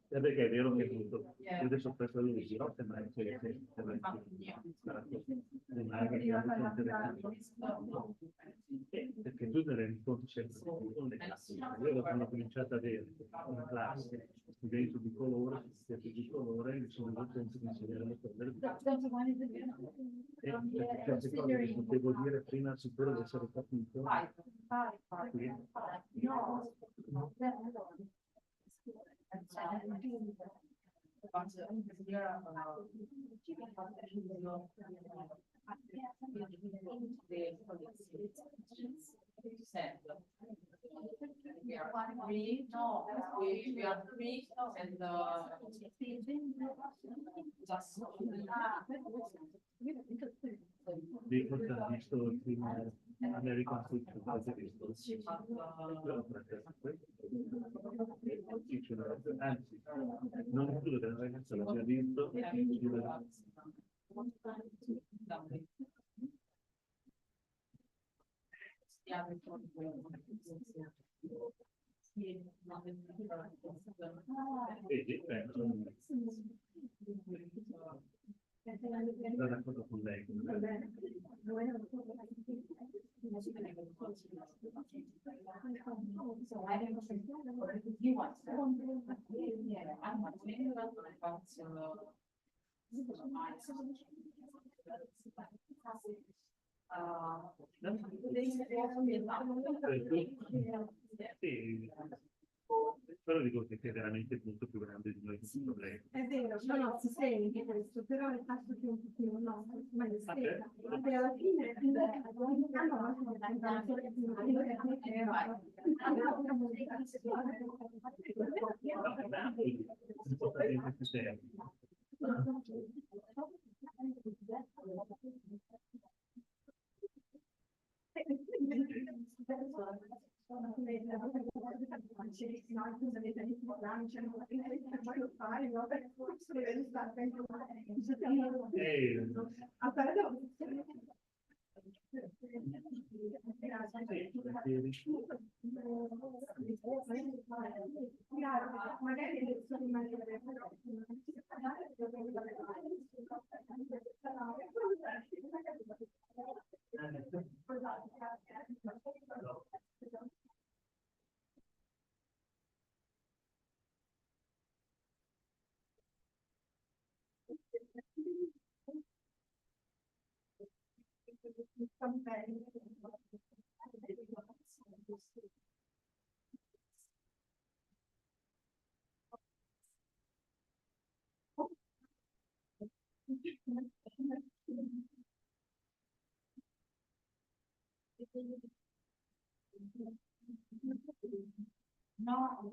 Perché è vero che appunto io adesso ho preso lui di rotte, ma è che perché tu te ne rendi conto sempre di più. Io quando ho cominciato ad avere una classe studenti di colore, studenti di colore, mi sono reso conto di insegnare le cose del perché certe cose che potevo dire prima sicuro di essere capito. We are three, no, we are three and just. Dico che ho visto il film American Football, l'avete visto? Anzi, non credo che la ragazza l'abbia visto. Vedi, sono d'accordo con lei. Sì, però dico che è veramente molto più grande di noi questo problema. È vero, no, no, si sente questo, però è fatto che un pochino no, ma è stessa. Perché alla fine Importante più serio. No,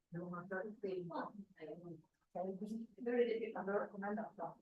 Devo mandare il tempo. Allora, com'è andata?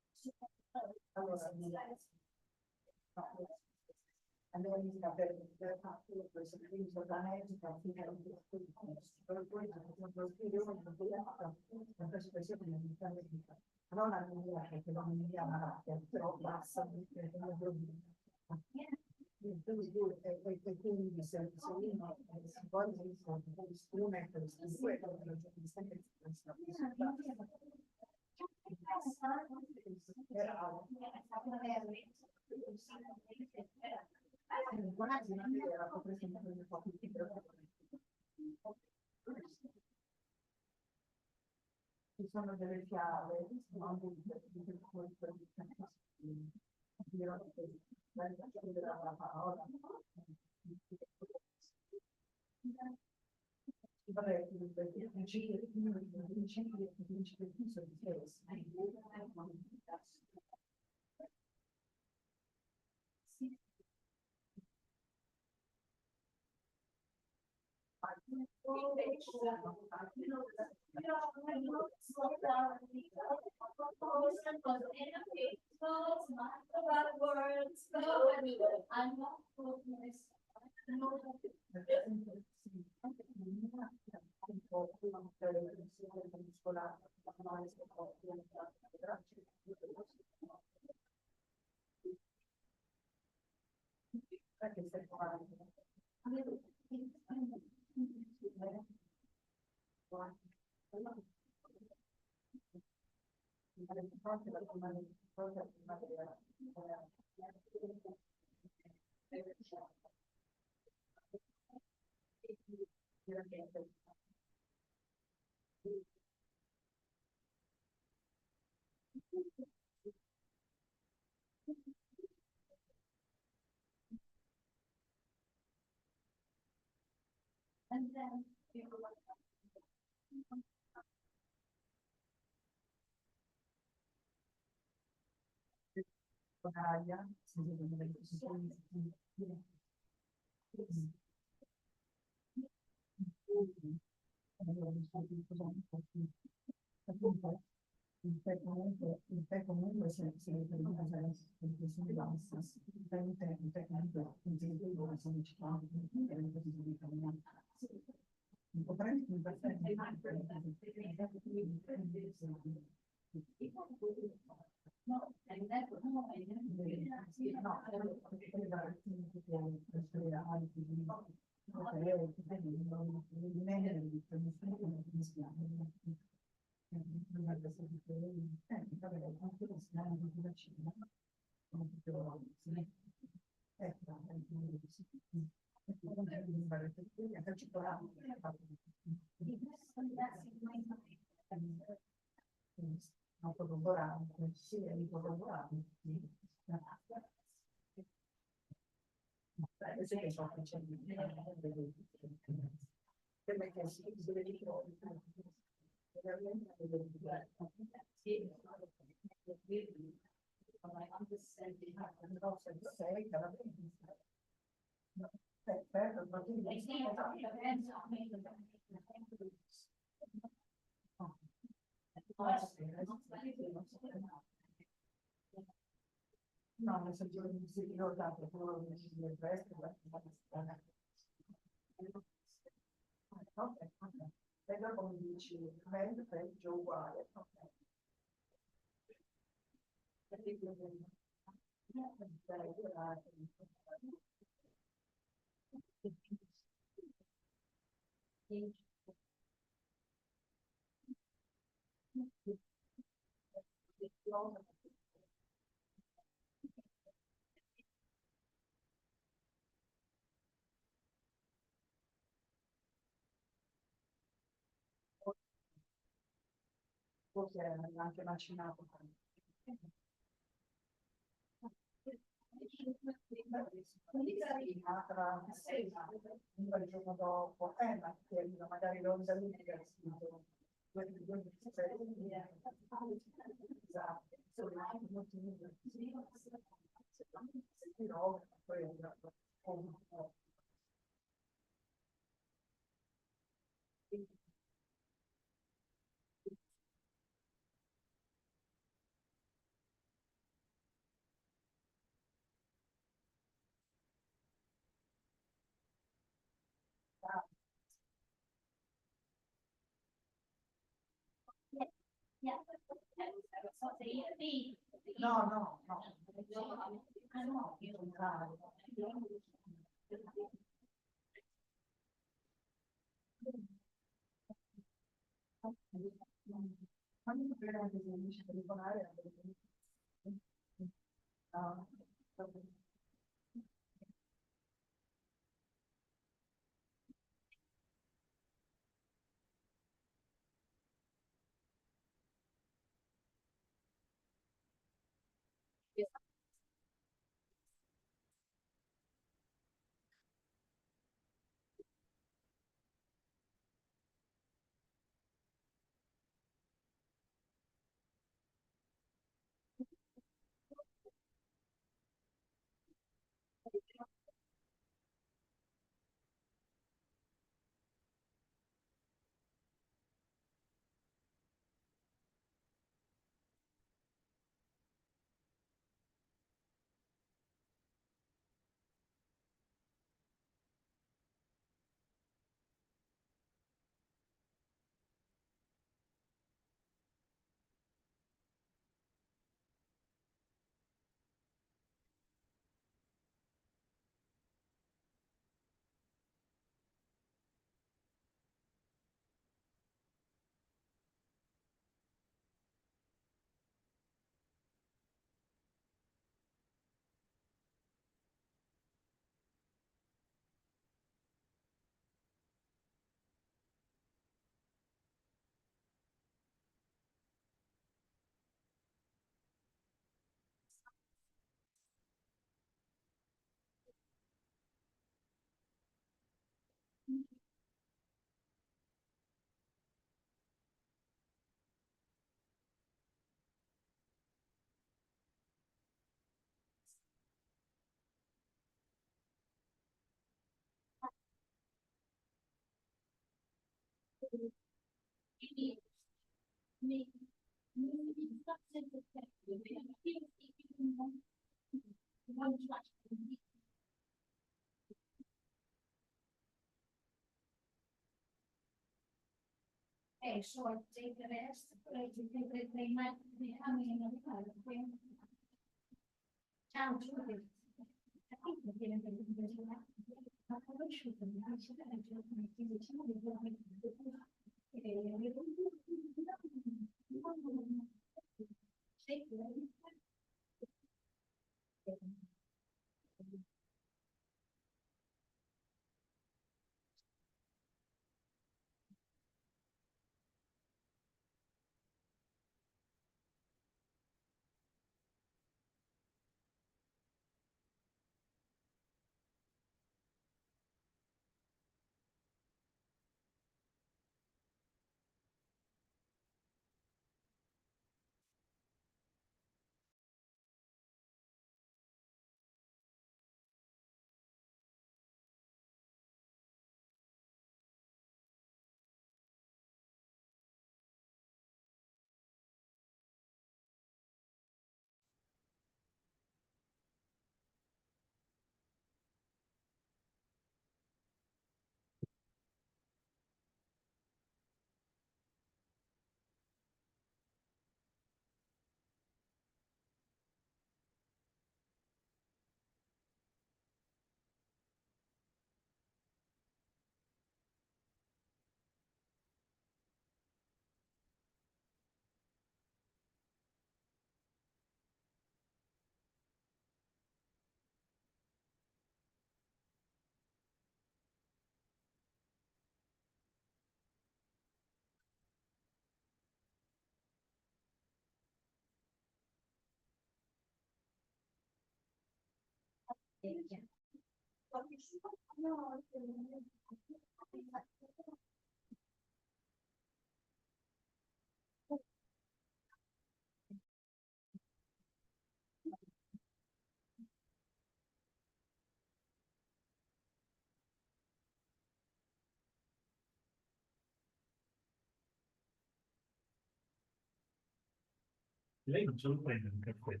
Lei non se lo prende un caffè.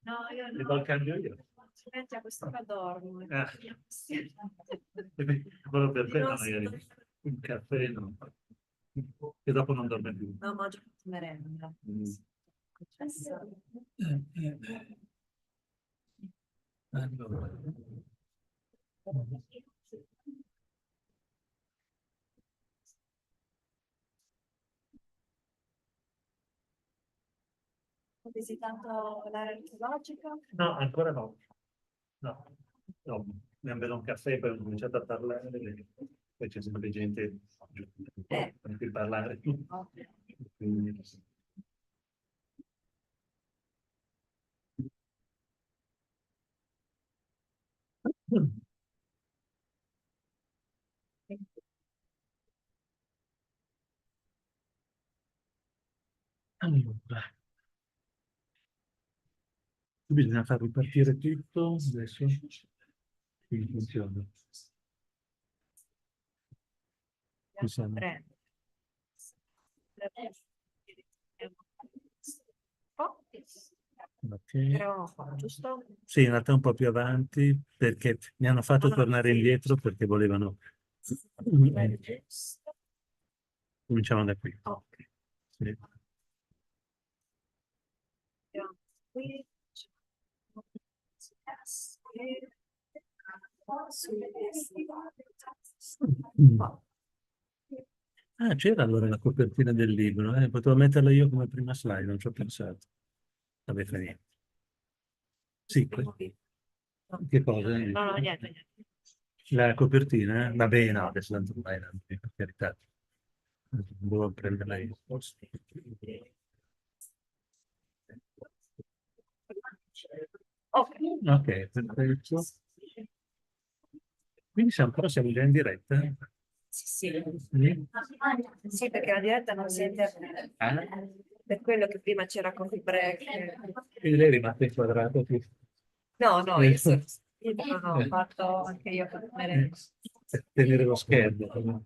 No, io Le do il no. cambio io. Altrimenti a quest'ora dormo. Sì. Proprio per Di quello non magari un caffè no. E dopo non dorme più. No, mangio merenda. Mm. Adesso- Allora. Ho visitato l'area archeologica. No, ancora no. No, no. Mi hanno bevuto un caffè e poi ho cominciato a parlare. Poi c'è sempre gente con cui parlare. Quindi, allora, bisogna far ripartire tutto adesso. Quindi funziona. Ci siamo. Prendo. Ok. Però, giusto? Sì, in realtà un po' più avanti perché mi hanno fatto tornare indietro perché volevano. Cominciamo da qui. Ok. Sì. Qui. Ah, c'era allora la copertina del libro, potevo metterla io come prima slide, non ci ho pensato. Vabbè, fa niente. Sì, che cosa? No, no, niente, niente. La copertina? Va bene, no, adesso tanto ormai per carità. Devo prenderla io. Ok. Ok, perfetto. Quindi siamo già in diretta? Sì, sì. Sì. Sì, perché la diretta non si internet. Ah, Per quello che prima c'era coffee break. quindi lei è rimasta inquadrato qui. No, no, io non ho fatto anche io per merenda. Tenere lo schermo.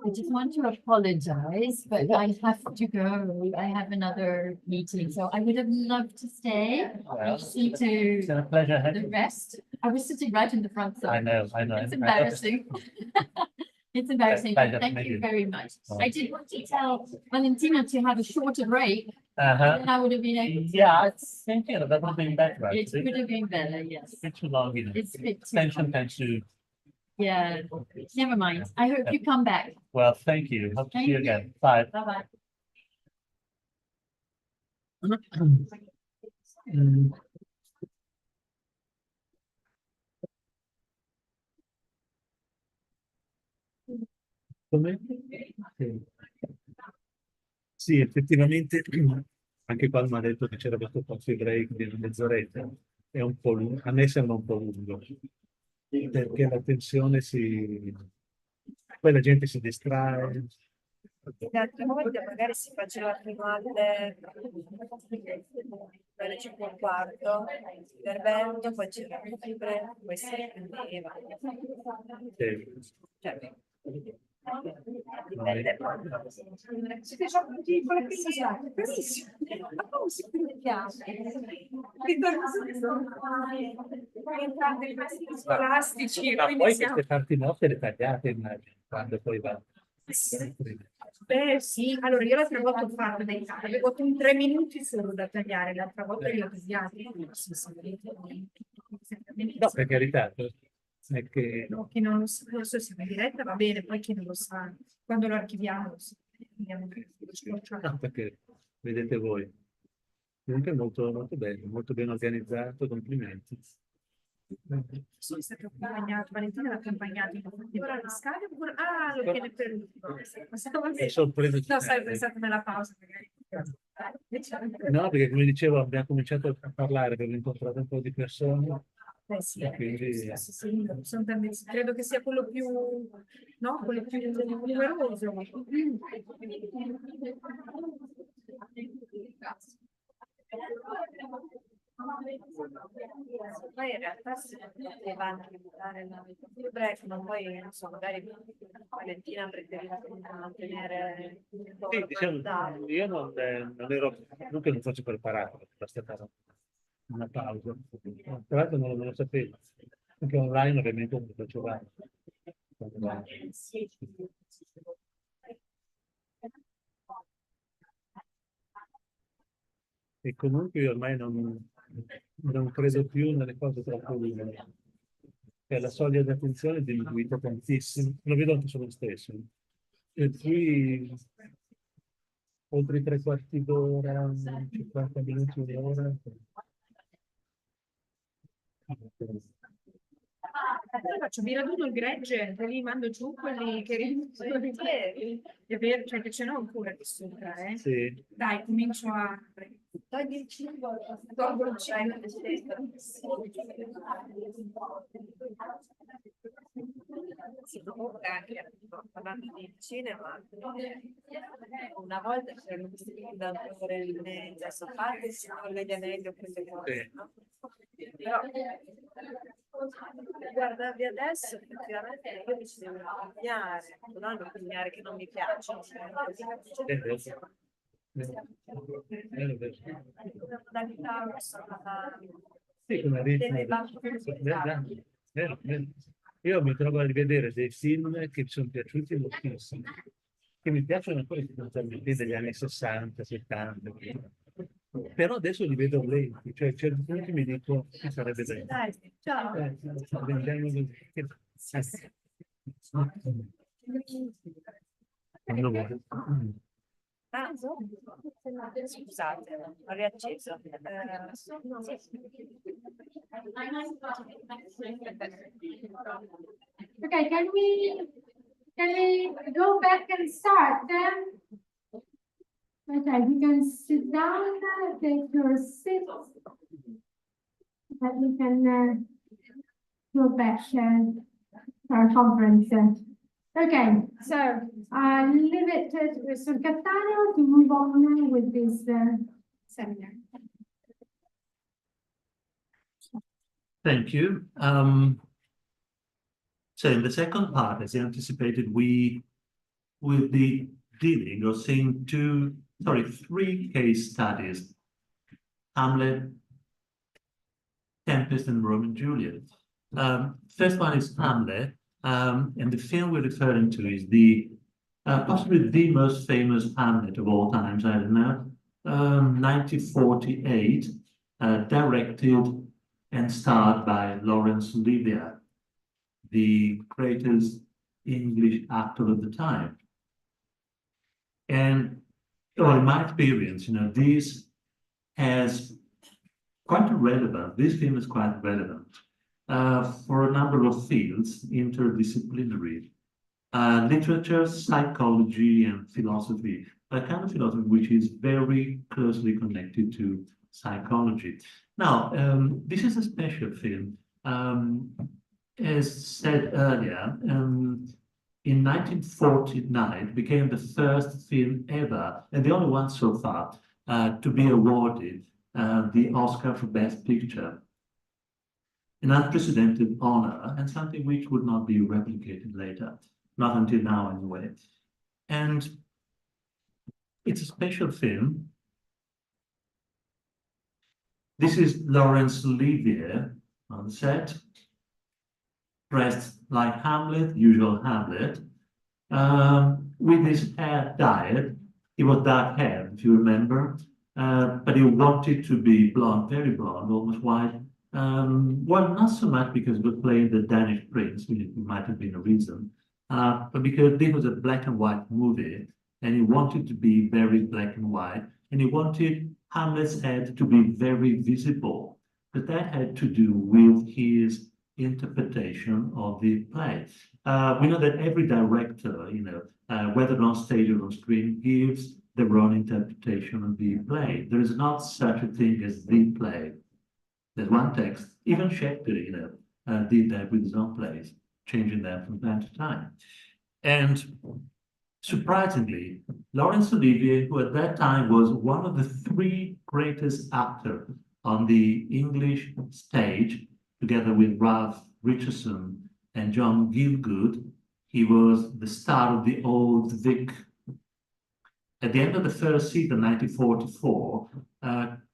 I just want to apologize, but I have to go. I have another meeting, so I would have loved to stay. Well, See it's to a pleasure the having you. rest. I was sitting right in the front, so I know. it's embarrassing. It's embarrassing, Pleasure but to thank meet you you. very much. Oh. I did want to tell Valentina to have a shorter break, Uh-huh. and I would have been able to. Yeah, I think, that would have been better. It Actually. would have been better, yes. It's a bit too long, you know. It's a bit too Tension long. tends to. Yeah, never mind. I hope you come back. Well, thank you. Hope to see you Thank you. again. Bye. Bye-bye. Mm. Come? Sì. Sì, effettivamente anche qua mi ha detto che c'era questo coffee break di una mezz'oretta. È un po' lungo, a me sembra un po' lungo, perché la tensione si. Poi la gente si distrae. Le altre volte magari si faceva fino alle 5:15, intervento, poi c'era sempre, poi si riprendeva. Sì. Cioè, Vai. siete già tutti con le prese? Benissimo. Ma come si piace? Entrate i presidi scolastici, Ma quindi poi siamo. queste parti nostre le tagliate, immagino, quando poi va. Beh, sì, allora io l'altra volta ho fatto dei tagli, avevo 3 minuti solo da tagliare, l'altra volta li ho tagliati. No, per carità, è che No, chi non lo sa, lo so, siamo in diretta, va bene, poi chi non lo sa, quando lo archiviamo, lo sa. no, perché vedete voi. Comunque molto, molto bello, molto ben organizzato, complimenti. Sono stato accompagnato, Valentina l'ha accompagnato in particolare alle scale, oppure. Ah, lo tiene per l'ultimo. È sorpreso. No, sai, ho pensato nella pausa, magari. No, perché come dicevo abbiamo cominciato a parlare, abbiamo incontrato un po' di persone. Eh sì, E quindi sì, sì, sono tantissimi. Credo che sia quello più, no? Quello più numeroso. Poi in realtà si poteva anche buttare la break, ma poi non so, magari Valentina preferiva mantenere un po' sì, diciamo, organizzato. io non ero, non che non fossi preparato, era stata una pausa. Tra l'altro non lo sapevo, anche online ovviamente non lo facevamo. E comunque io ormai non credo più nelle cose troppo lunghe. La soglia di attenzione è diminuita tantissimo, lo vedo anche su me stesso. Per cui oltre i 3/4 d'ora, 50 minuti, un'ora. Faccio mi raduno il gregge, poi li mando giù quelli che è vero, cioè che ce n'ho ancora di sopra, eh. Sì. Dai, comincio a. Togli il cibo, Tolgo il cibo. sì, comunque anche parlando di cinema, una volta c'erano questi film da 2 ore e mezza, a parte il Signore degli Anelli o quelle cose, no? Però guardavi adesso, effettivamente io mi ci devo impegnare, non impegnare che non mi piacciono. Una modalità, Sì, come ritmo. delle battute. Vero. Io mi trovo a rivedere dei film che mi sono piaciuti moltissimo, che mi piacciono poi fondamentalmente degli anni 60, 70. Però adesso li vedo lenti, cioè a certi punti mi dico che sarebbe da. Dai, ciao. Quando vuoi. Ah, scusate, ho riacceso. Okay, can we go back and start then? Okay, you can sit down, take your seat. And we can go back to our conference. Okay, so I leave it to Mr. Cattaneo to move on with this seminar. Thank you. So in the second part, as I anticipated, we will be dealing or seeing three case studies: Hamlet, Tempest, and Romeo and Juliet. First one is Hamlet, and the film we're referring to is possibly the most famous Hamlet of all times, I don't know, 1948, directed and starred by Laurence Olivier, the greatest English actor of the time. And well, in my experience, this film is quite relevant for a number of fields, interdisciplinary, literature, psychology, and philosophy, a kind of philosophy which is very closely connected to psychology. Now, this is a special film. As said earlier, in 1949, it became the first film ever, and the only one so far, to be awarded the Oscar for Best Picture. An unprecedented honor, and something which would not be replicated later, not until now anyway. And it's a special film. This is Laurence Olivier on set, dressed like Hamlet, usual Hamlet, with his hair dyed. He was dark haired, if you remember, but he wanted to be blonde, very blonde, almost white. Well, not so much because he was playing the Danish prince, which might have been a reason, but because this was a black and white movie, and he wanted to be very black and white, and he wanted Hamlet's head to be very visible, but that had to do with his interpretation of the play. We know that every director, whether on stage or on screen, gives their own interpretation of the play. There is not such a thing as the play. There's one text. Even Shakespeare, did that with his own plays, changing them from time to time. And surprisingly, Laurence Olivier, who at that time was one of the three greatest actors on the English stage, together with Ralph Richardson and John Gielgud, he was the star of the Old Vic. At the end of the first season, 1944,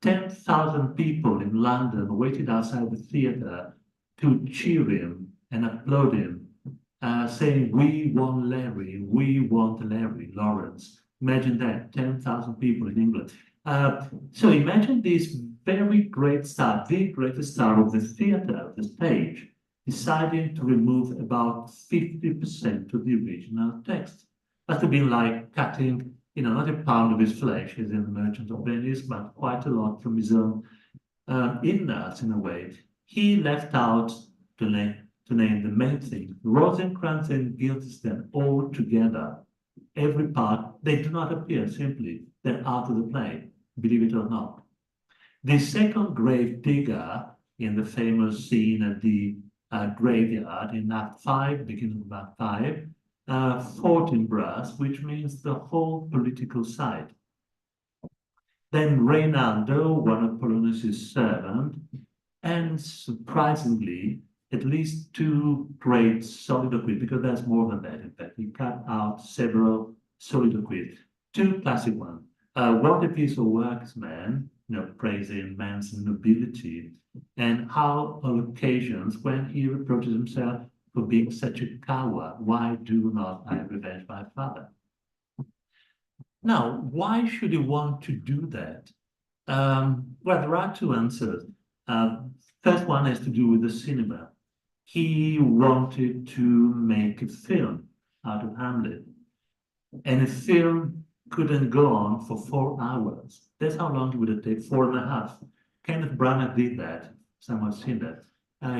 10,000 people in London waited outside the theatre to cheer him and applaud him, saying, "We want Larry, we want Larry Lawrence." Imagine that, 10,000 people in England. So imagine this very great star, the greatest star of the theatre, the stage, deciding to remove about 50% of the original text. Must have been like cutting, not a pound of his flesh, as in The Merchant of Venice, but quite a lot from his own innards, in a way. He left out, to name the main thing, Rosencrantz and Guildenstern all together. Every part, they do not appear simply. They're out of the play, believe it or not. The second grave digger in the famous scene at the graveyard in Act 5, beginning of Act 5, fought in brass, which means the whole political side. Then Reynaldo, one of Polonius's servants, and surprisingly, at least two great soliloquies, because there's more than that, in fact. He cut out several soliloquies, two classic ones. What a piece of work, man, praising man's nobility, and how on occasions when he reproaches himself for being such a coward, why do not I revenge my father? Now, why should he want to do that? Well, there are two answers. First one has to do with the cinema. He wanted to make a film out of Hamlet, and a film couldn't go on for 4 hours. That's how long it would take, 4.5. Kenneth Branagh did that. Someone's seen that.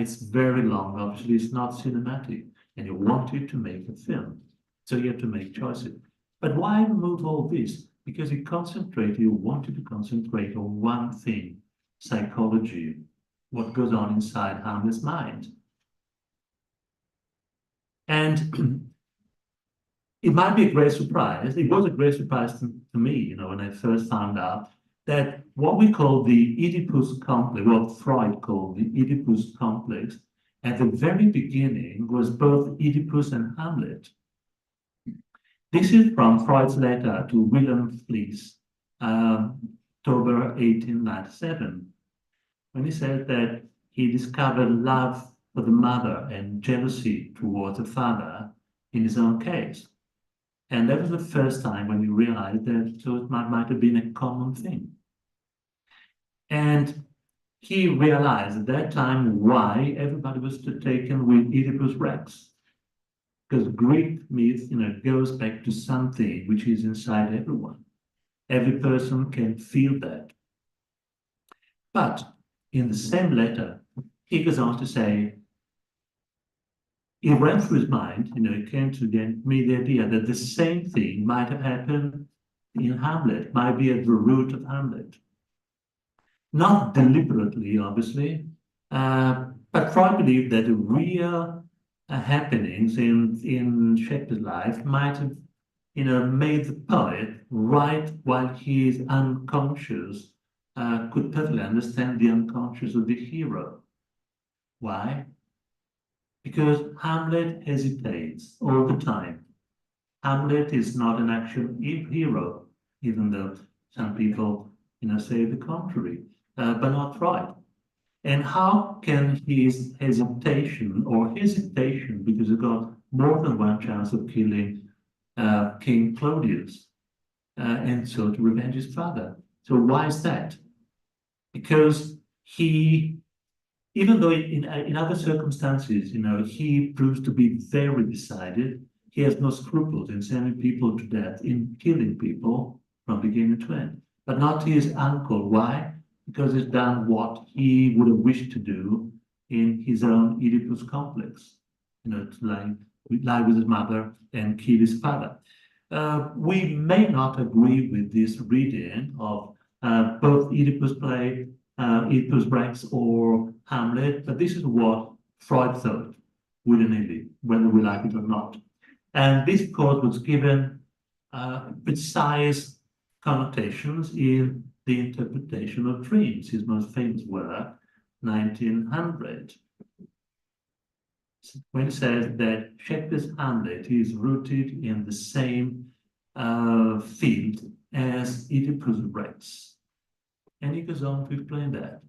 It's very long. Obviously, it's not cinematic, and he wanted to make a film, so he had to make choices. But why remove all this? Because he wanted to concentrate on one thing: psychology, what goes on inside Hamlet's mind. And it might be a great surprise. It was a great surprise to me, when I first found out that what we call the Oedipus complex, what Freud called the Oedipus complex, at the very beginning was both Oedipus and Hamlet. This is from Freud's letter to Wilhelm Fliess, October 1897, when he said that he discovered love for the mother and jealousy towards the father in his own case. And that was the first time when he realized that so it might have been a common thing. And he realized at that time why everybody was taken with Oedipus Rex. Because Greek myth, goes back to something which is inside everyone. Every person can feel that. But in the same letter, he goes on to say, it went through his mind, it came to me the idea that the same thing might have happened in Hamlet, might be at the root of Hamlet. Not deliberately, obviously, but Freud believed that the real happenings in Shakespeare's life might have, made the poet write while he is unconscious, could perfectly understand the unconscious of the hero. Why? Because Hamlet hesitates all the time. Hamlet is not an action hero, even though some people, say the contrary, but not Freud. And how can his hesitation, because he got more than one chance of killing King Claudius, and so to revenge his father. So why is that? Because he, even though in other circumstances, he proves to be very decided, he has no scruples in sending people to death, in killing people from beginning to end. But not his uncle. Why? Because he's done what he would have wished to do in his own Oedipus complex, to lie with his mother and kill his father. We may not agree with this reading of both Oedipus play, Oedipus Rex or Hamlet, but this is what Freud thought, willy-nilly, whether we like it or not. And this, of course, was given precise connotations in the interpretation of dreams, his most famous work, 1900. When he says that Shakespeare's Hamlet is rooted in the same field as Oedipus Rex. And he goes on to explain that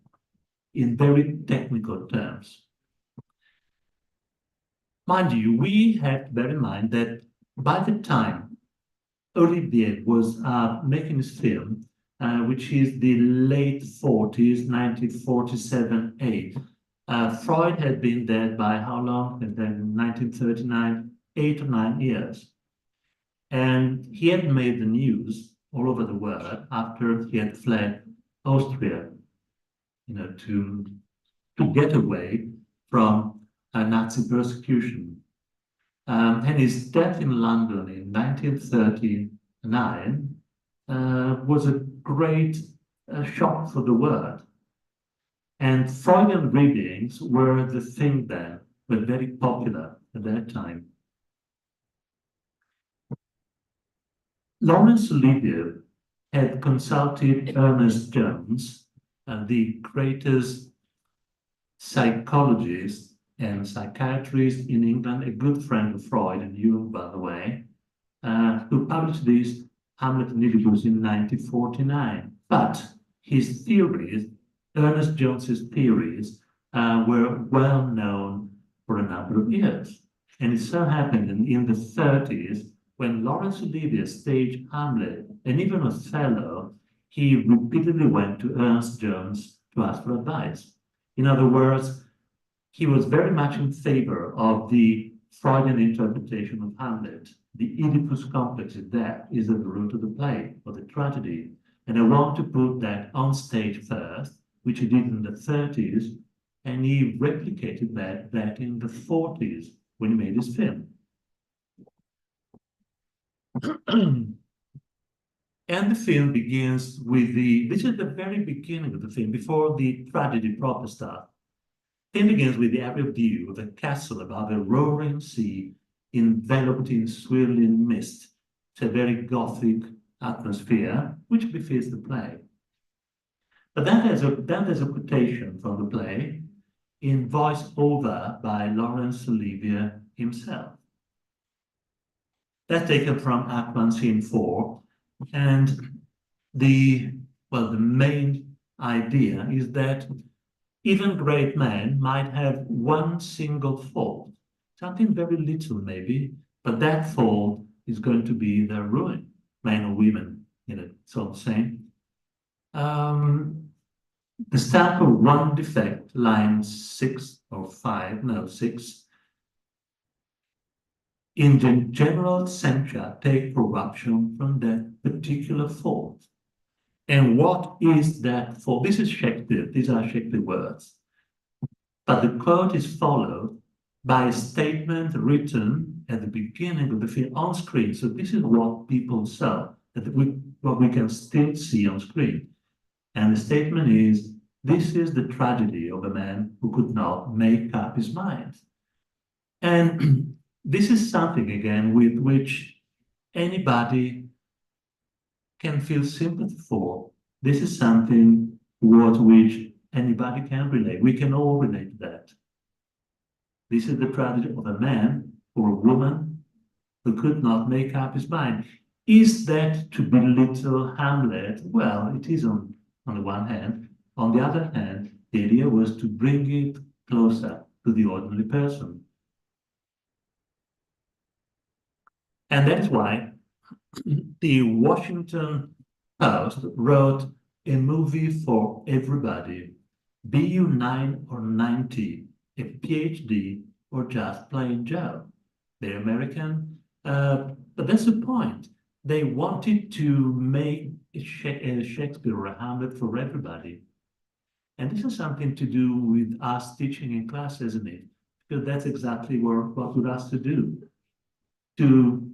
in very technical terms. Mind you, we have to bear in mind that by the time Olivier was making his film, which is the late 40s, 1947-8, Freud had been dead by how long? And then 1939, 8 or 9 years. And he had made the news all over the world after he had fled Austria, to get away from Nazi persecution. And his death in London in 1939 was a great shock for the world. And Freudian readings were the thing then, were very popular at that time. Laurence Olivier had consulted Ernest Jones, the greatest psychologist and psychiatrist in England, a good friend of Freud and Jung, by the way, who published this Hamlet and Oedipus in 1949. But his theories, Ernest Jones's theories, were well known for a number of years. And it so happened in the 30s, when Laurence Olivier staged Hamlet and even Othello, he repeatedly went to Ernest Jones to ask for advice. In other words, he was very much in favor of the Freudian interpretation of Hamlet. The Oedipus complex is at the root of the play, or the tragedy. And I want to put that on stage first, which he did in the 30s, and he replicated that back in the 40s when he made his film. And the film begins with this is the very beginning of the film, before the tragedy proper starts. The film begins with the aerial view of a castle above a roaring sea, enveloped in swirling mist. It's a very Gothic atmosphere, which befits the play. But then there's a quotation from the play in voice over by Laurence Olivier himself. That's taken from Act 1, Scene 4. And the main idea is that even great men might have one single fault, something very little maybe, but that fault is going to be their ruin, men or women, it's all the same. The stamp of one defect, line 6 or 5, no, 6. In the general censure, take corruption from that particular fault. And what is that fault? This is Shakespeare, these are Shakespeare words. But the quote is followed by a statement written at the beginning of the film on screen. So this is what people saw, what we can still see on screen. And the statement is, this is the tragedy of a man who could not make up his mind. And this is something, again, with which anybody can feel sympathy for. This is something with which anybody can relate. We can all relate to that. This is the tragedy of a man or a woman who could not make up his mind. Is that to belittle Hamlet? Well, it is on the one hand. On the other hand, the idea was to bring it closer to the ordinary person. And that's why the Washington Post wrote a movie for everybody. Be you 9 or 90, a PhD, or just plain Joe. They're American, but that's the point. They wanted to make a Shakespeare or a Hamlet for everybody. And this has something to do with us teaching in class, isn't it? Because that's exactly what we're asked to do. To,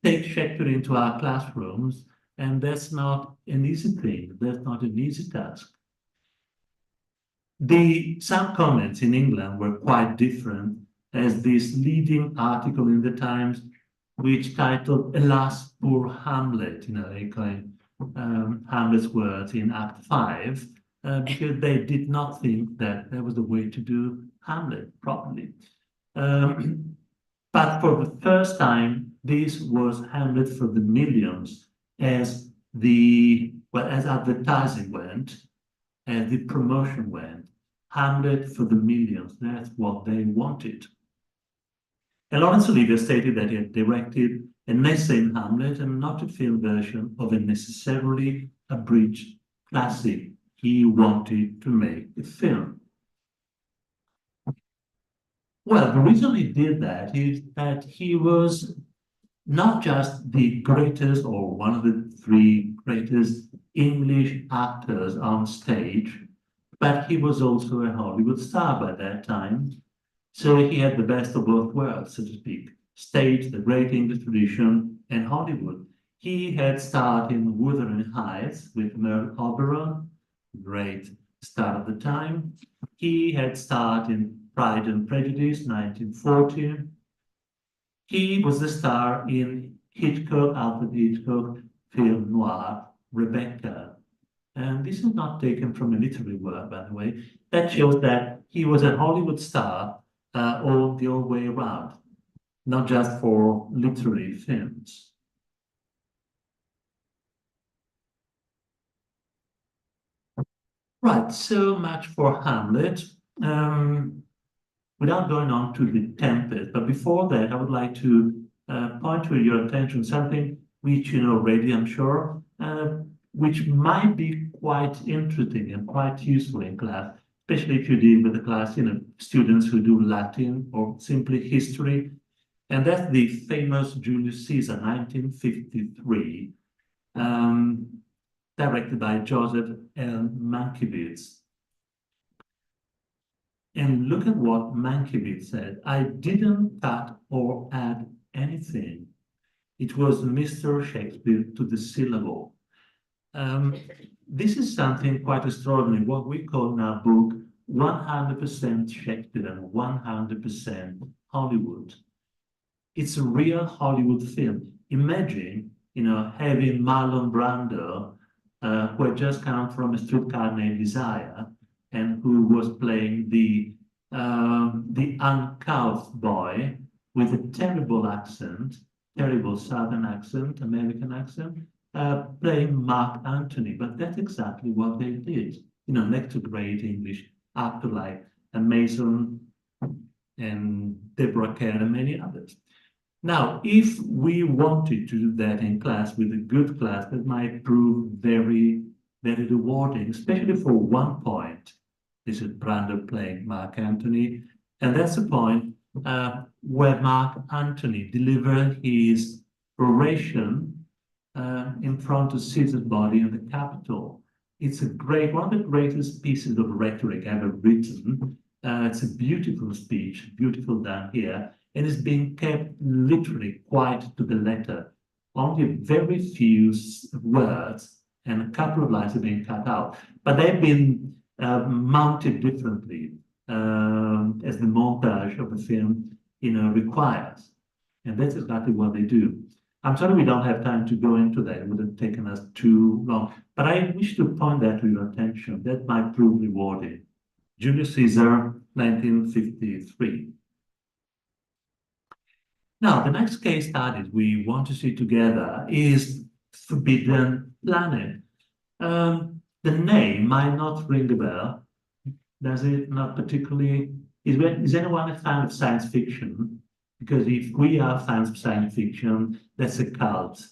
take Shakespeare into our classrooms, and that's not an easy thing. That's not an easy task. Some comments in England were quite different, as this leading article in the Times, which titled, "Alas, poor Hamlet," echoing Hamlet's words in Act 5, because they did not think that was the way to do Hamlet properly. But for the first time, this was Hamlet for the millions, as advertising went, as the promotion went. Hamlet for the millions, that's what they wanted. And Laurence Olivier stated that he had directed an essay in Hamlet and not a film version of a necessarily abridged classic. He wanted to make a film. Well, the reason he did that is that he was not just the greatest or one of the 3 greatest English actors on stage, but he was also a Hollywood star by that time. So he had the best of both worlds, so to speak. Stage, the great English tradition, and Hollywood. He had starred in Wuthering Heights with Merle Oberon, great star of the time. He had starred in Pride and Prejudice, 1940. He was the star in Alfred Hitchcock film noir, Rebecca. And this is not taken from a literary work, by the way. That shows that he was a Hollywood star all the way around, not just for literary films. Right, so much for Hamlet. Without going on to the Tempest, but before that, I would like to point to your attention something which you know already, I'm sure, which might be quite interesting and quite useful in class, especially if you deal with the class, students who do Latin or simply history. And that's the famous Julius Caesar, 1953, directed by Joseph L. Mankiewicz. And look at what Mankiewicz said. I didn't cut or add anything. It was Mr. Shakespeare to the syllable. This is something quite extraordinary, what we call in our book 100% Shakespeare and 100% Hollywood. It's a real Hollywood film. Imagine, having Marlon Brando who had just come from a streetcar named Desire, and who was playing the uncouth boy with a terrible accent, terrible Southern accent, American accent, playing Mark Antony. But that's exactly what they did. You know, next to great English actor like Mason and Deborah Kerr and many others. Now, if we wanted to do that in class with a good class, that might prove very, very rewarding, especially for one point. This is Brandon playing Mark Antony, and that's the point where Mark Antony delivered his oration in front of Caesar's body in the Capitol. It's one of the greatest pieces of rhetoric ever written. It's a beautiful speech, beautiful done here, and it's being kept literally quite to the letter. Only very few words and a couple of lines have been cut out, but they've been mounted differently as the montage of the film, requires. And that's exactly what they do. I'm sorry we don't have time to go into that. It would have taken us too long. But I wish to point that to your attention. That might prove rewarding. Julius Caesar, 1953. Now, the next case study we want to see together is Forbidden Planet. The name might not ring a bell. Does it? Not particularly. Is anyone a fan of science fiction? Because if we are fans of science fiction, that's a cult.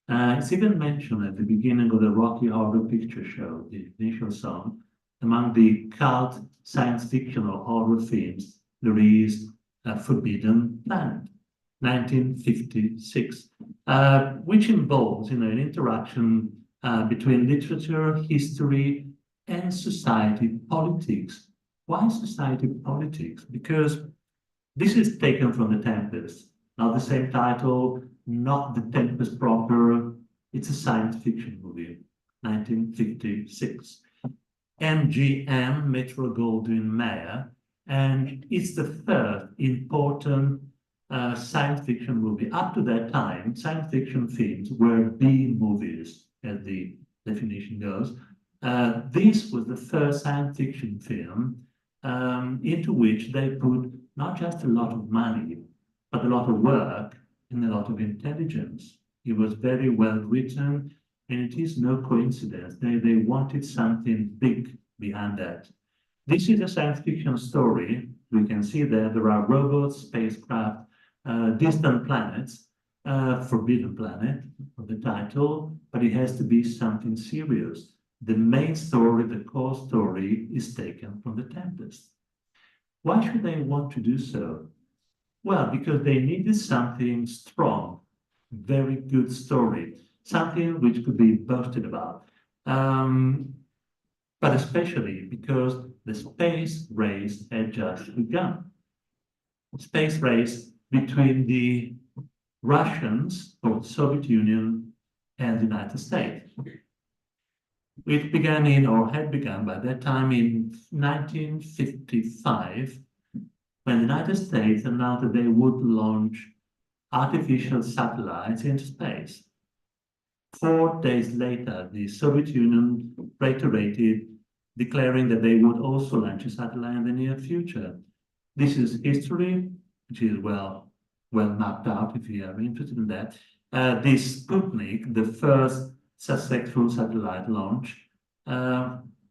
It's even mentioned at the beginning of the Rocky Horror Picture Show, the initial song. Among the cult science fiction or horror films, there is Forbidden Planet, 1956, which involves, an interaction between literature, history, and society politics. Why society politics? Because this is taken from The Tempest, not the same title, not The Tempest proper. It's a science fiction movie, 1956. MGM, Metro-Goldwyn-Mayer, and it's the third important science fiction movie. Up to that time, science fiction films were B movies, as the definition goes. This was the first science fiction film into which they put not just a lot of money, but a lot of work and a lot of intelligence. It was very well written, and it is no coincidence. They wanted something big behind that. This is a science fiction story. We can see there are robots, spacecraft, distant planets, Forbidden Planet, for the title, but it has to be something serious. The main story, the core story, is taken from The Tempest. Why should they want to do so? Well, because they needed something strong, very good story, something which could be boasted about. But especially because the space race had just begun. Space race between the Russians, or the Soviet Union, and the United States. It began or had begun by that time in 1955, when the United States announced that they would launch artificial satellites into space. 4 days later, the Soviet Union reiterated, declaring that they would also launch a satellite in the near future. This is history, which is well mapped out if you are interested in that. This Sputnik, the first successful satellite launch,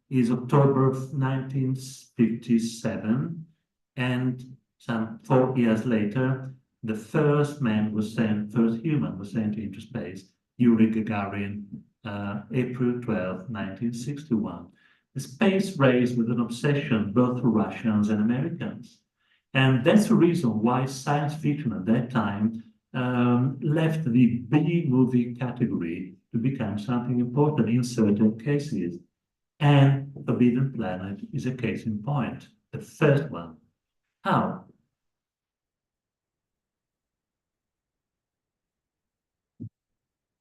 is October of 1957, and some 4 years later, the first human was sent into space, Yuri Gagarin, April 12, 1961. The space race was an obsession both for Russians and Americans. And that's the reason why science fiction at that time left the B movie category to become something important in certain cases. And Forbidden Planet is a case in point, the first one. How?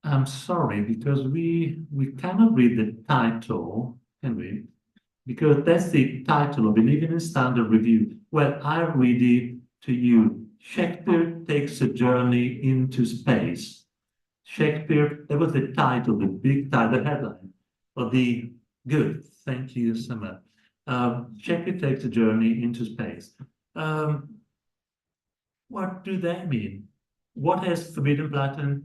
I'm sorry, because we cannot read the title, can we? Because that's the title of an Evening Standard Review. Well, I'll read it to you. Shakespeare takes a journey into space. Shakespeare, that was the title, the big title, the headline. Well, good. Thank you so much. Shakespeare takes a journey into space. What do they mean? What has Forbidden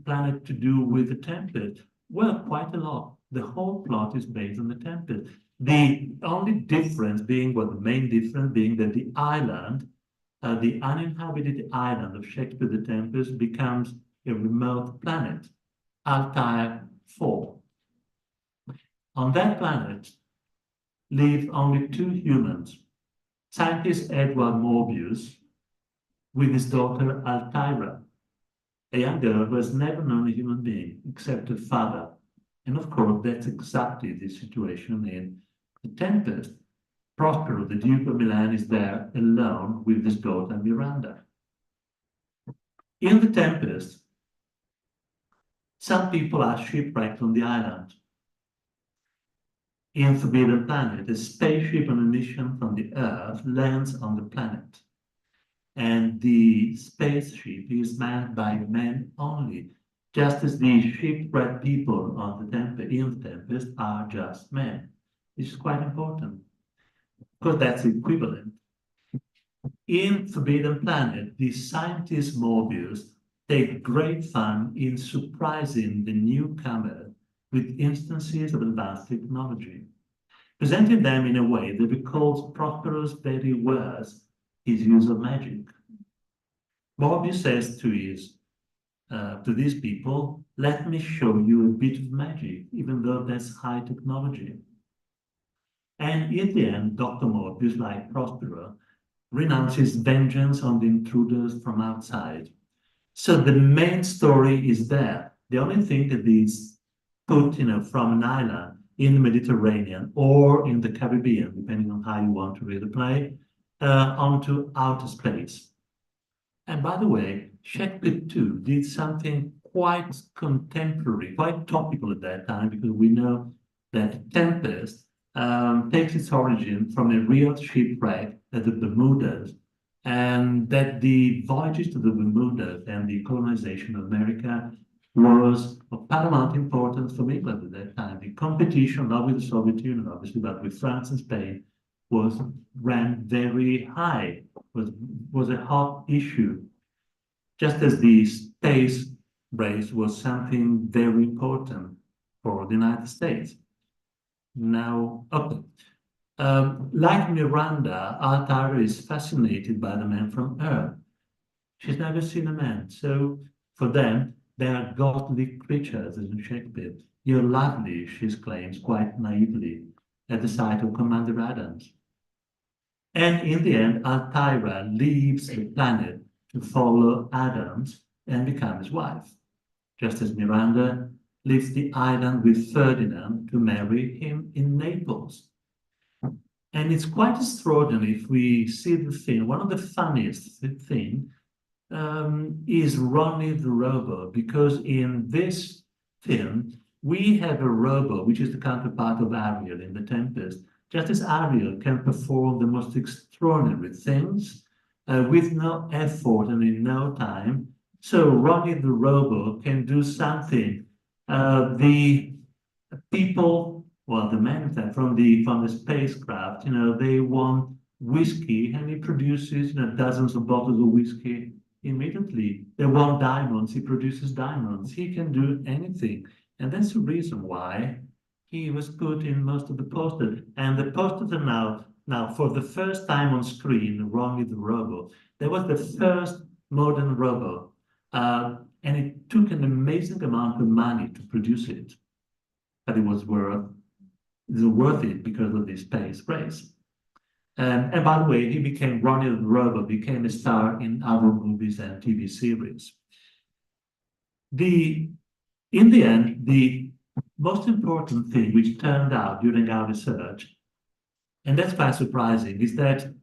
Planet to do with the Tempest? Well, quite a lot. The whole plot is based on the Tempest. The only difference being, well, the main difference being that the island, the uninhabited island of Shakespeare the Tempest becomes a remote planet, Altair 4. On that planet live only 2 humans, scientist Edward Morbius with his daughter Altaira, a young girl who has never known a human being except her father. And of course, that's exactly the situation in The Tempest. Prospero, the Duke of Milan, is there alone with his daughter Miranda. In The Tempest, some people are shipwrecked on the island. In Forbidden Planet, a spaceship on a mission from the Earth lands on the planet. And the spaceship is manned by men only, just as the shipwrecked people on the in the Tempest are just men. This is quite important, because that's equivalent. In Forbidden Planet, the scientist Morbius take great fun in surprising the newcomer with instances of advanced technology, presenting them in a way that recalls Prospero's very words, his use of magic. Morbius says to these people, let me show you a bit of magic, even though that's high technology. And in the end, Dr. Morbius, like Prospero, renounces vengeance on the intruders from outside. So the main story is there. The only thing that is put, from an island in the Mediterranean or in the Caribbean, depending on how you want to read the play, onto outer space. And by the way, Shakespeare too did something quite contemporary, quite topical at that time, because we know that Tempest takes its origin from a real shipwreck at the Bermudas, and that the voyages to the Bermudas and the colonization of America was of paramount importance for England at that time. The competition, not with the Soviet Union, obviously, but with France and Spain, ran very high, was a hot issue, just as the space race was something very important for the United States. Now, okay. Like Miranda, Altair is fascinated by the man from Earth. She's never seen a man, so for them, they are godly creatures, as in Shakespeare. You're lovely, she exclaims quite naively at the sight of Commander Adams. And in the end, Altaira leaves the planet to follow Adams and become his wife, just as Miranda leaves the island with Ferdinand to marry him in Naples. And it's quite extraordinary if we see the thing. One of the funniest things is Ronnie the robot, because in this film, we have a robot, which is the counterpart of Ariel in The Tempest. Just as Ariel can perform the most extraordinary things with no effort and in no time, so Ronnie the robot can do something. The people, well, the men from the spacecraft, they want whiskey, and he produces, dozens of bottles of whiskey immediately. They want diamonds, he produces diamonds. He can do anything, and that's the reason why he was put in most of the posters. And the posters are now for the first time on screen, Ronnie the robot. That was the first modern robot, and it took an amazing amount of money to produce it, but it was worth it because of the space race. And by the way, he became Ronnie the robot, became a star in other movies and TV series. In the end, the most important thing which turned out during our research, and that's quite surprising, is that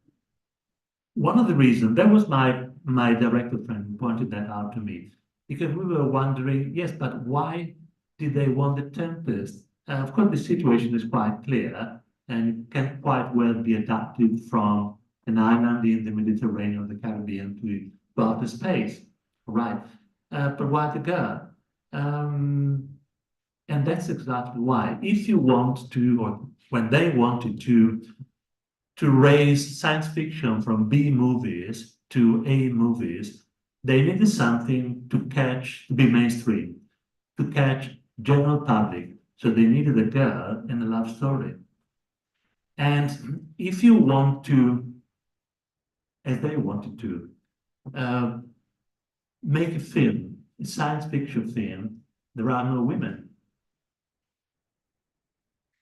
one of the reasons, that was my director friend who pointed that out to me, because we were wondering, yes, but why did they want the Tempest? Of course, the situation is quite clear, and it can quite well be adapted from an island in the Mediterranean or the Caribbean to outer space, right? But why the girl? And that's exactly why. If you want to, or when they wanted to raise science fiction from B movies to A movies, they needed something to be mainstream, to catch general public. So they needed a girl and a love story. And if you want to, as they wanted to, uh, make a film, a science fiction film, there are no women.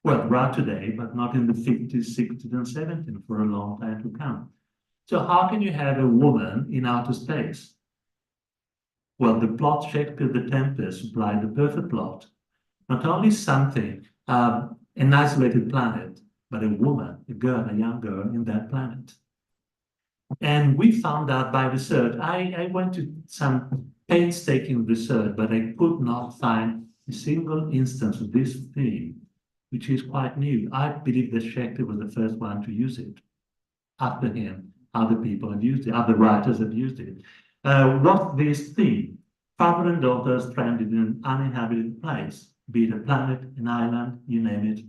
Well, there are today, but not in the 50s, 60s, and 70s for a long time to come. So how can you have a woman in outer space? Well, the plot Shakespeare The Tempest supplied the perfect plot. Not only something, an isolated planet, but a woman, a girl, a young girl in that planet. And we found out by research, I went to some painstaking research, but I could not find a single instance of this theme, which is quite new. I believe that Shakespeare was the first one to use it. After him, other people have used it, other writers have used it. What's this theme? Father and daughter stranded in an uninhabited place, be it a planet, an island, you name it.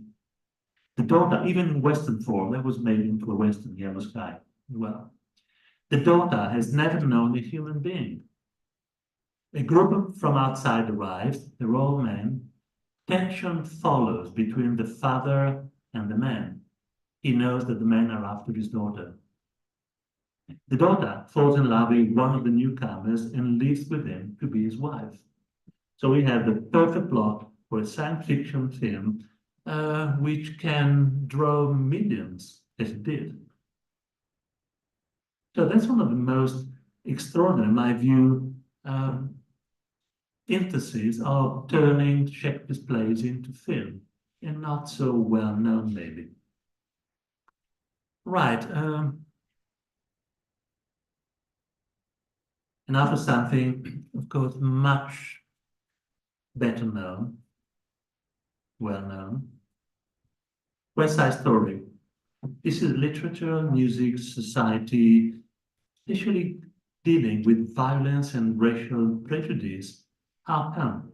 The daughter, even in Western form, that was made into a Western Yellow Sky. Well, the daughter has never known a human being. A group from outside arrives, they're all men. Tension follows between the father and the man. He knows that the men are after his daughter. The daughter falls in love with one of the newcomers and lives with him to be his wife. So we have the perfect plot for a science fiction film, which can draw millions, as it did. So that's one of the most extraordinary, in my view, instances of turning Shakespeare's plays into film, and not so well known, maybe. Right. And after something, of course, much better known, well known, West Side Story. This is literature, music, society, especially dealing with violence and racial prejudice. How come?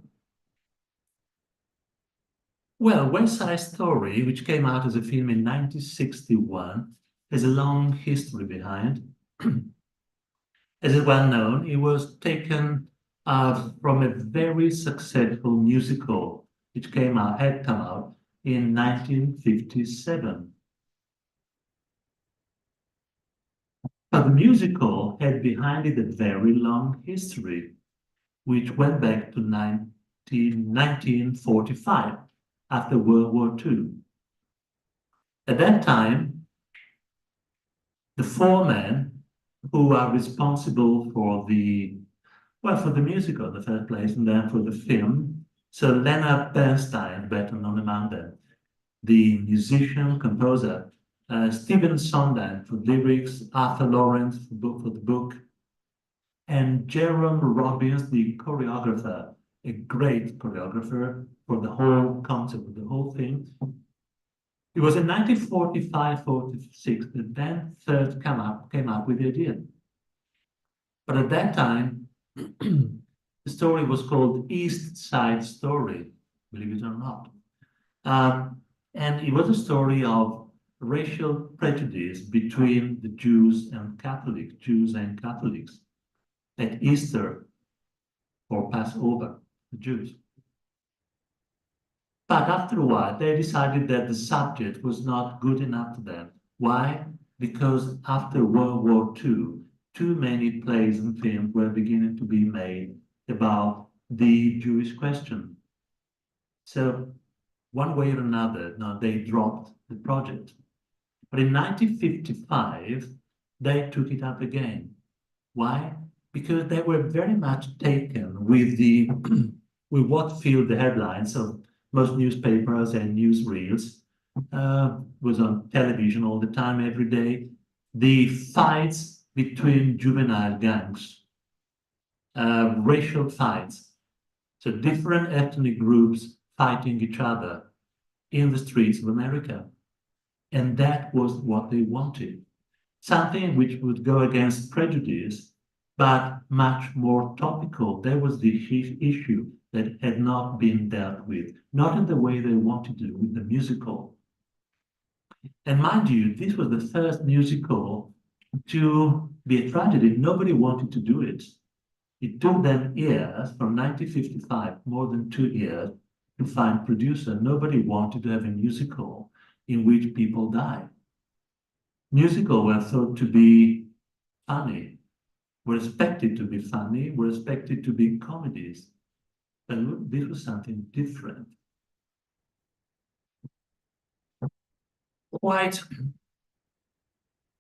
Well, West Side Story, which came out as a film in 1961, has a long history behind. As is well known, it was taken from a very successful musical, which had come out in 1957. But the musical had behind it a very long history, which went back to 1945, after World War II. At that time, the four men who are responsible for the musical in the first place, and then for the film. So Leonard Bernstein, better known among them, the musician, composer, Stephen Sondheim for lyrics, Arthur Lawrence for the book, and Jerome Robbins, the choreographer, a great choreographer for the whole concept of the whole thing. It was in 1945-46 that Dan first came up with the idea. But at that time, the story was called East Side Story, believe it or not. And it was a story of racial prejudice between the Jews and Catholics at Easter or Passover, the Jews. But after a while, they decided that the subject was not good enough for them. Why? Because after World War II, too many plays and films were beginning to be made about the Jewish question. So one way or another, they dropped the project. But in 1955, they took it up again. Why? Because they were very much taken with with what filled the headlines of most newspapers and newsreels. Was on television all the time, every day. The fights between juvenile gangs, racial fights. So different ethnic groups fighting each other in the streets of America. And that was what they wanted. Something which would go against prejudice, but much more topical. That was the issue. that had not been dealt with, not in the way they wanted to do with the musical. And mind you, this was the first musical to be a tragedy. Nobody wanted to do it. It took them years, from 1955, more than 2 years, to find producer. Nobody wanted to have a musical in which people die. Musicals were thought to be funny, were expected to be funny, were expected to be comedies. But this was something different. Quite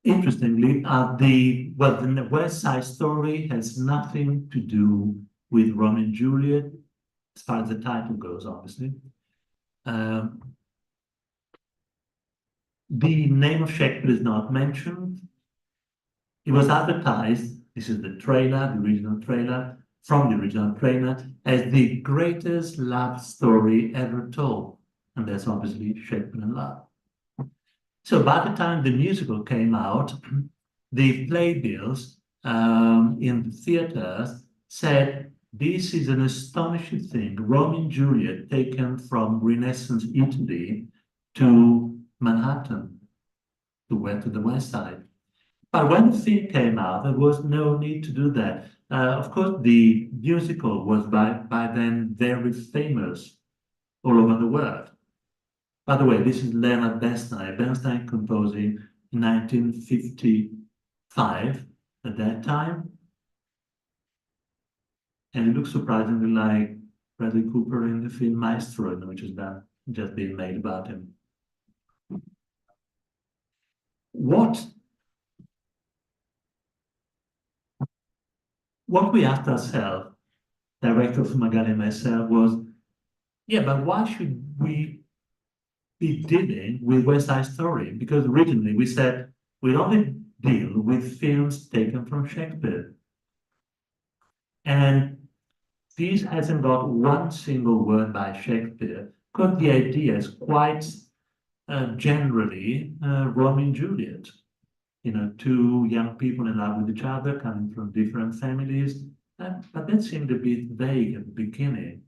interestingly, the West Side Story has nothing to do with Romeo and Juliet, as far as the title goes, obviously. The name of Shakespeare is not mentioned. It was advertised, this is the trailer, the original trailer, from the original trailer, as the greatest love story ever told. And that's obviously Shakespeare in Love. So by the time the musical came out, the playbills in the theaters said, this is an astonishing thing, Romeo and Juliet taken from Renaissance Italy to Manhattan, to the West Side. But when the film came out, there was no need to do that. Of course, the musical was by then very famous all over the world. By the way, this is Leonard Bernstein. Bernstein composing in 1955 at that time. And it looks surprisingly like Bradley Cooper in the film Maestro, which is just being made about him. What we asked ourselves, director Fumagalli and myself, was, yeah, but why should we be dealing with West Side Story? Because originally we said we'd only deal with films taken from Shakespeare. And this hasn't got one single word by Shakespeare, because the idea is quite generally Romeo and Juliet. You know, two young people in love with each other, coming from different families. But that seemed a bit vague at the beginning.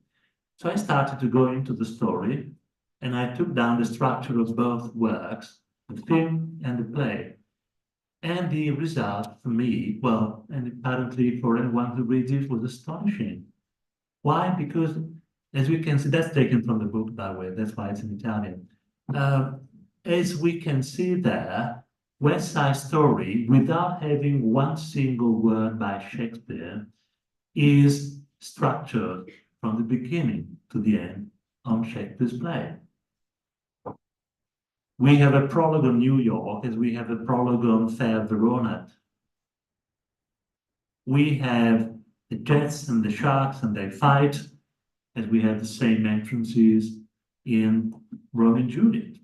So I started to go into the story, and I took down the structure of both works, the film and the play. And the result for me, well, and apparently for anyone who reads it, was astonishing. Why? Because, as we can see, that's taken from the book, by the way, that's why it's in Italian. As we can see there, West Side Story, without having one single word by Shakespeare, is structured from the beginning to the end on Shakespeare's play. We have a prologue on New York, as we have a prologue on Fair Verona. We have the Jets and the Sharks, and they fight, as we have the same entrances in Romeo and Juliet.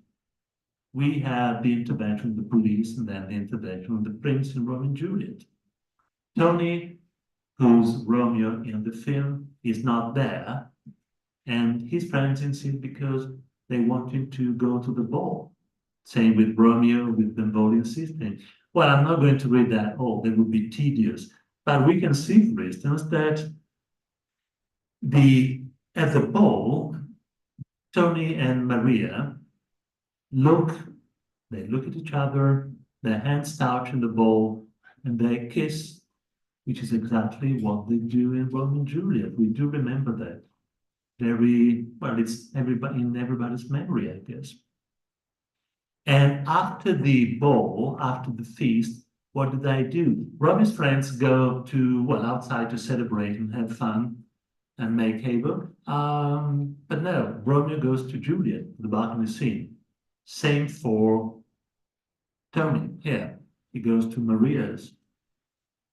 We have the intervention of the police, and then the intervention of the prince in Romeo and Juliet. Tony, who's Romeo in the film, is not there, and his friends insist because they want him to go to the ball. Same with Romeo, with Benvolio insisting. Well, I'm not going to read that all, that would be tedious. But we can see, for instance, that at the ball, Tony and Maria look at each other, their hands touch in the ball, and they kiss, which is exactly what they do in Romeo and Juliet. We do remember that. Very well, it's in everybody's memory, I guess. And after the ball, after the feast, what do they do? Romeo's friends go outside to celebrate and have fun and make havoc. But no, Romeo goes to Juliet, the balcony scene. Same for Tony here. He goes to Maria's.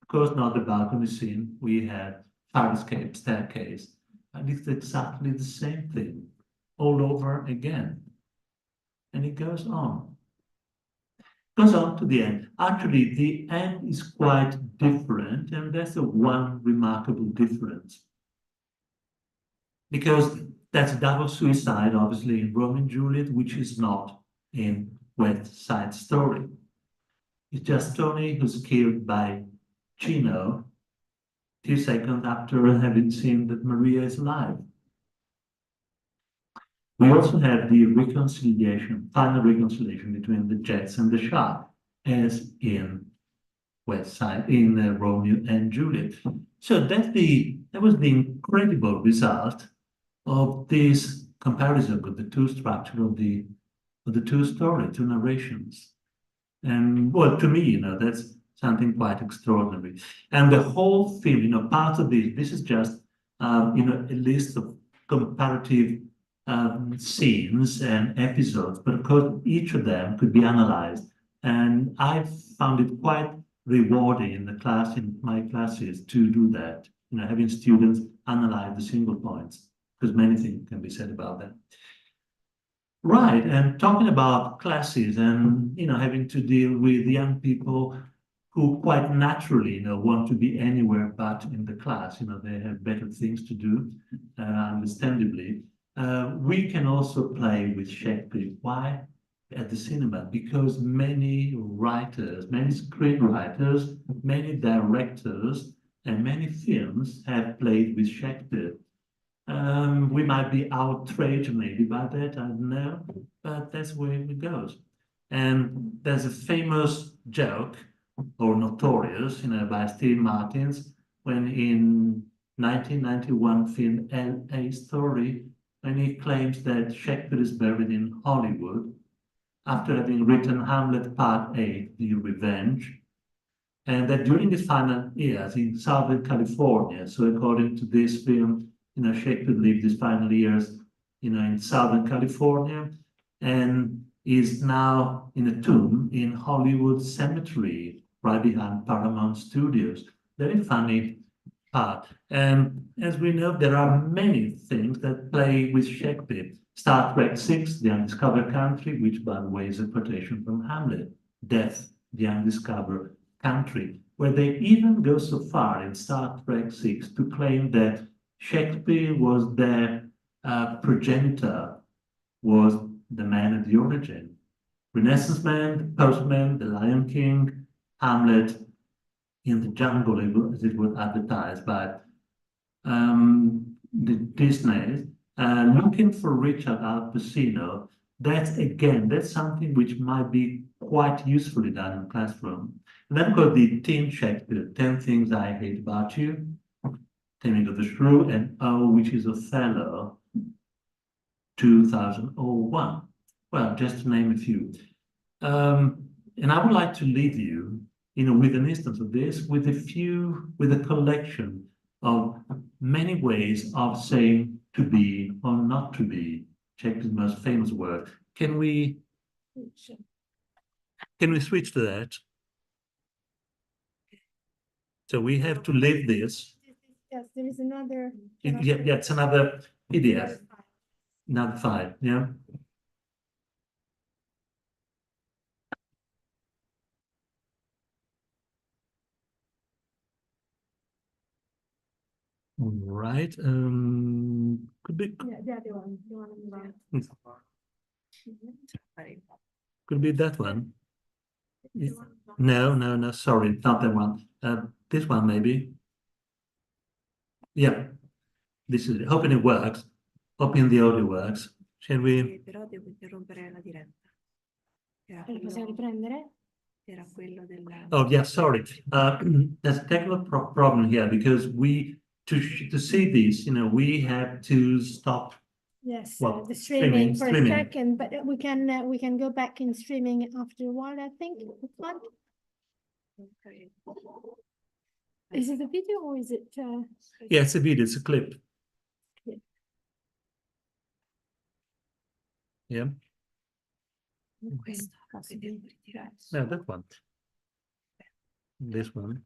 Of course, not the balcony scene. We had fire escape, staircase. And it's exactly the same thing all over again. And it goes on. Goes on to the end. Actually, the end is quite different, and that's the one remarkable difference. Because that's double suicide, obviously, in Romeo and Juliet, which is not in West Side Story. It's just Tony who's killed by Chino 2 seconds after having seen that Maria is alive. We also have the reconciliation, final reconciliation between the Jets and the Shark, as in West Side, in Romeo and Juliet. So that was the incredible result of this comparison with the two structure of the two story, two narrations. And well, to me, that's something quite extraordinary. And the whole film, part of this is just, a list of comparative scenes and episodes, but of course, each of them could be analyzed. And I found it quite rewarding in my classes to do that, having students analyze the single points, because many things can be said about them. Right, and talking about classes and having to deal with young people who quite naturally want to be anywhere but in the class. They have better things to do, understandably. We can also play with Shakespeare. Why? At the cinema, because many writers, many screenwriters, many directors, and many films have played with Shakespeare. We might be outraged maybe by that, I don't know, but that's where it goes. And there's a famous joke, or notorious, by Steve Martins, when in 1991 film A Story, when he claims that Shakespeare is buried in Hollywood after having written Hamlet Part 8, The Revenge, and that during his final years in Southern California, so according to this film, Shakespeare lived his final years, in Southern California, and is now in a tomb in Hollywood Cemetery, right behind Paramount Studios. Very funny part. And as we know, there are many things that play with Shakespeare. Star Trek 6, The Undiscovered Country, which by the way is a quotation from Hamlet. Death, The Undiscovered Country, where they even go so far in Star Trek 6 to claim that Shakespeare was their progenitor, was the man at the origin. Renaissance Man, Postman, The Lion King, Hamlet, in the Jungle, as it was advertised by the Disney, looking for Richard Al Pacino. That's something which might be quite usefully done in the classroom. And then got the Teen Shakespeare, 10 Things I Hate About You, Taming of the Shrew, and Oh, which is Othello, 2001. Well, just to name a few. And I would like to leave you, with an instance of this, with a collection of many ways of saying to be or not to be. Shakespeare's most famous word. Can we switch to that? So we have to leave this. Yes, there is another. Yeah, it's another PDF. Another 5, yeah. All right. Could be Yeah, the other one, the one on the right. could be that one. No, sorry, not that one. This one maybe. Yeah, this is it. Hoping it works. Hoping the audio works. Shall we? Però devo interrompere la diretta. Possiamo riprendere? Era quello della... Oh yeah, sorry. There's a technical problem here because to see this, we have to stop. Yes, Well, the streaming for streaming. a second, but we can go back in streaming after a while, I think. Fun. Okay. Is it a video or is it? Yeah, it's a video, it's a clip. Yeah. Questo, se devo ritirare. No, that one. This one.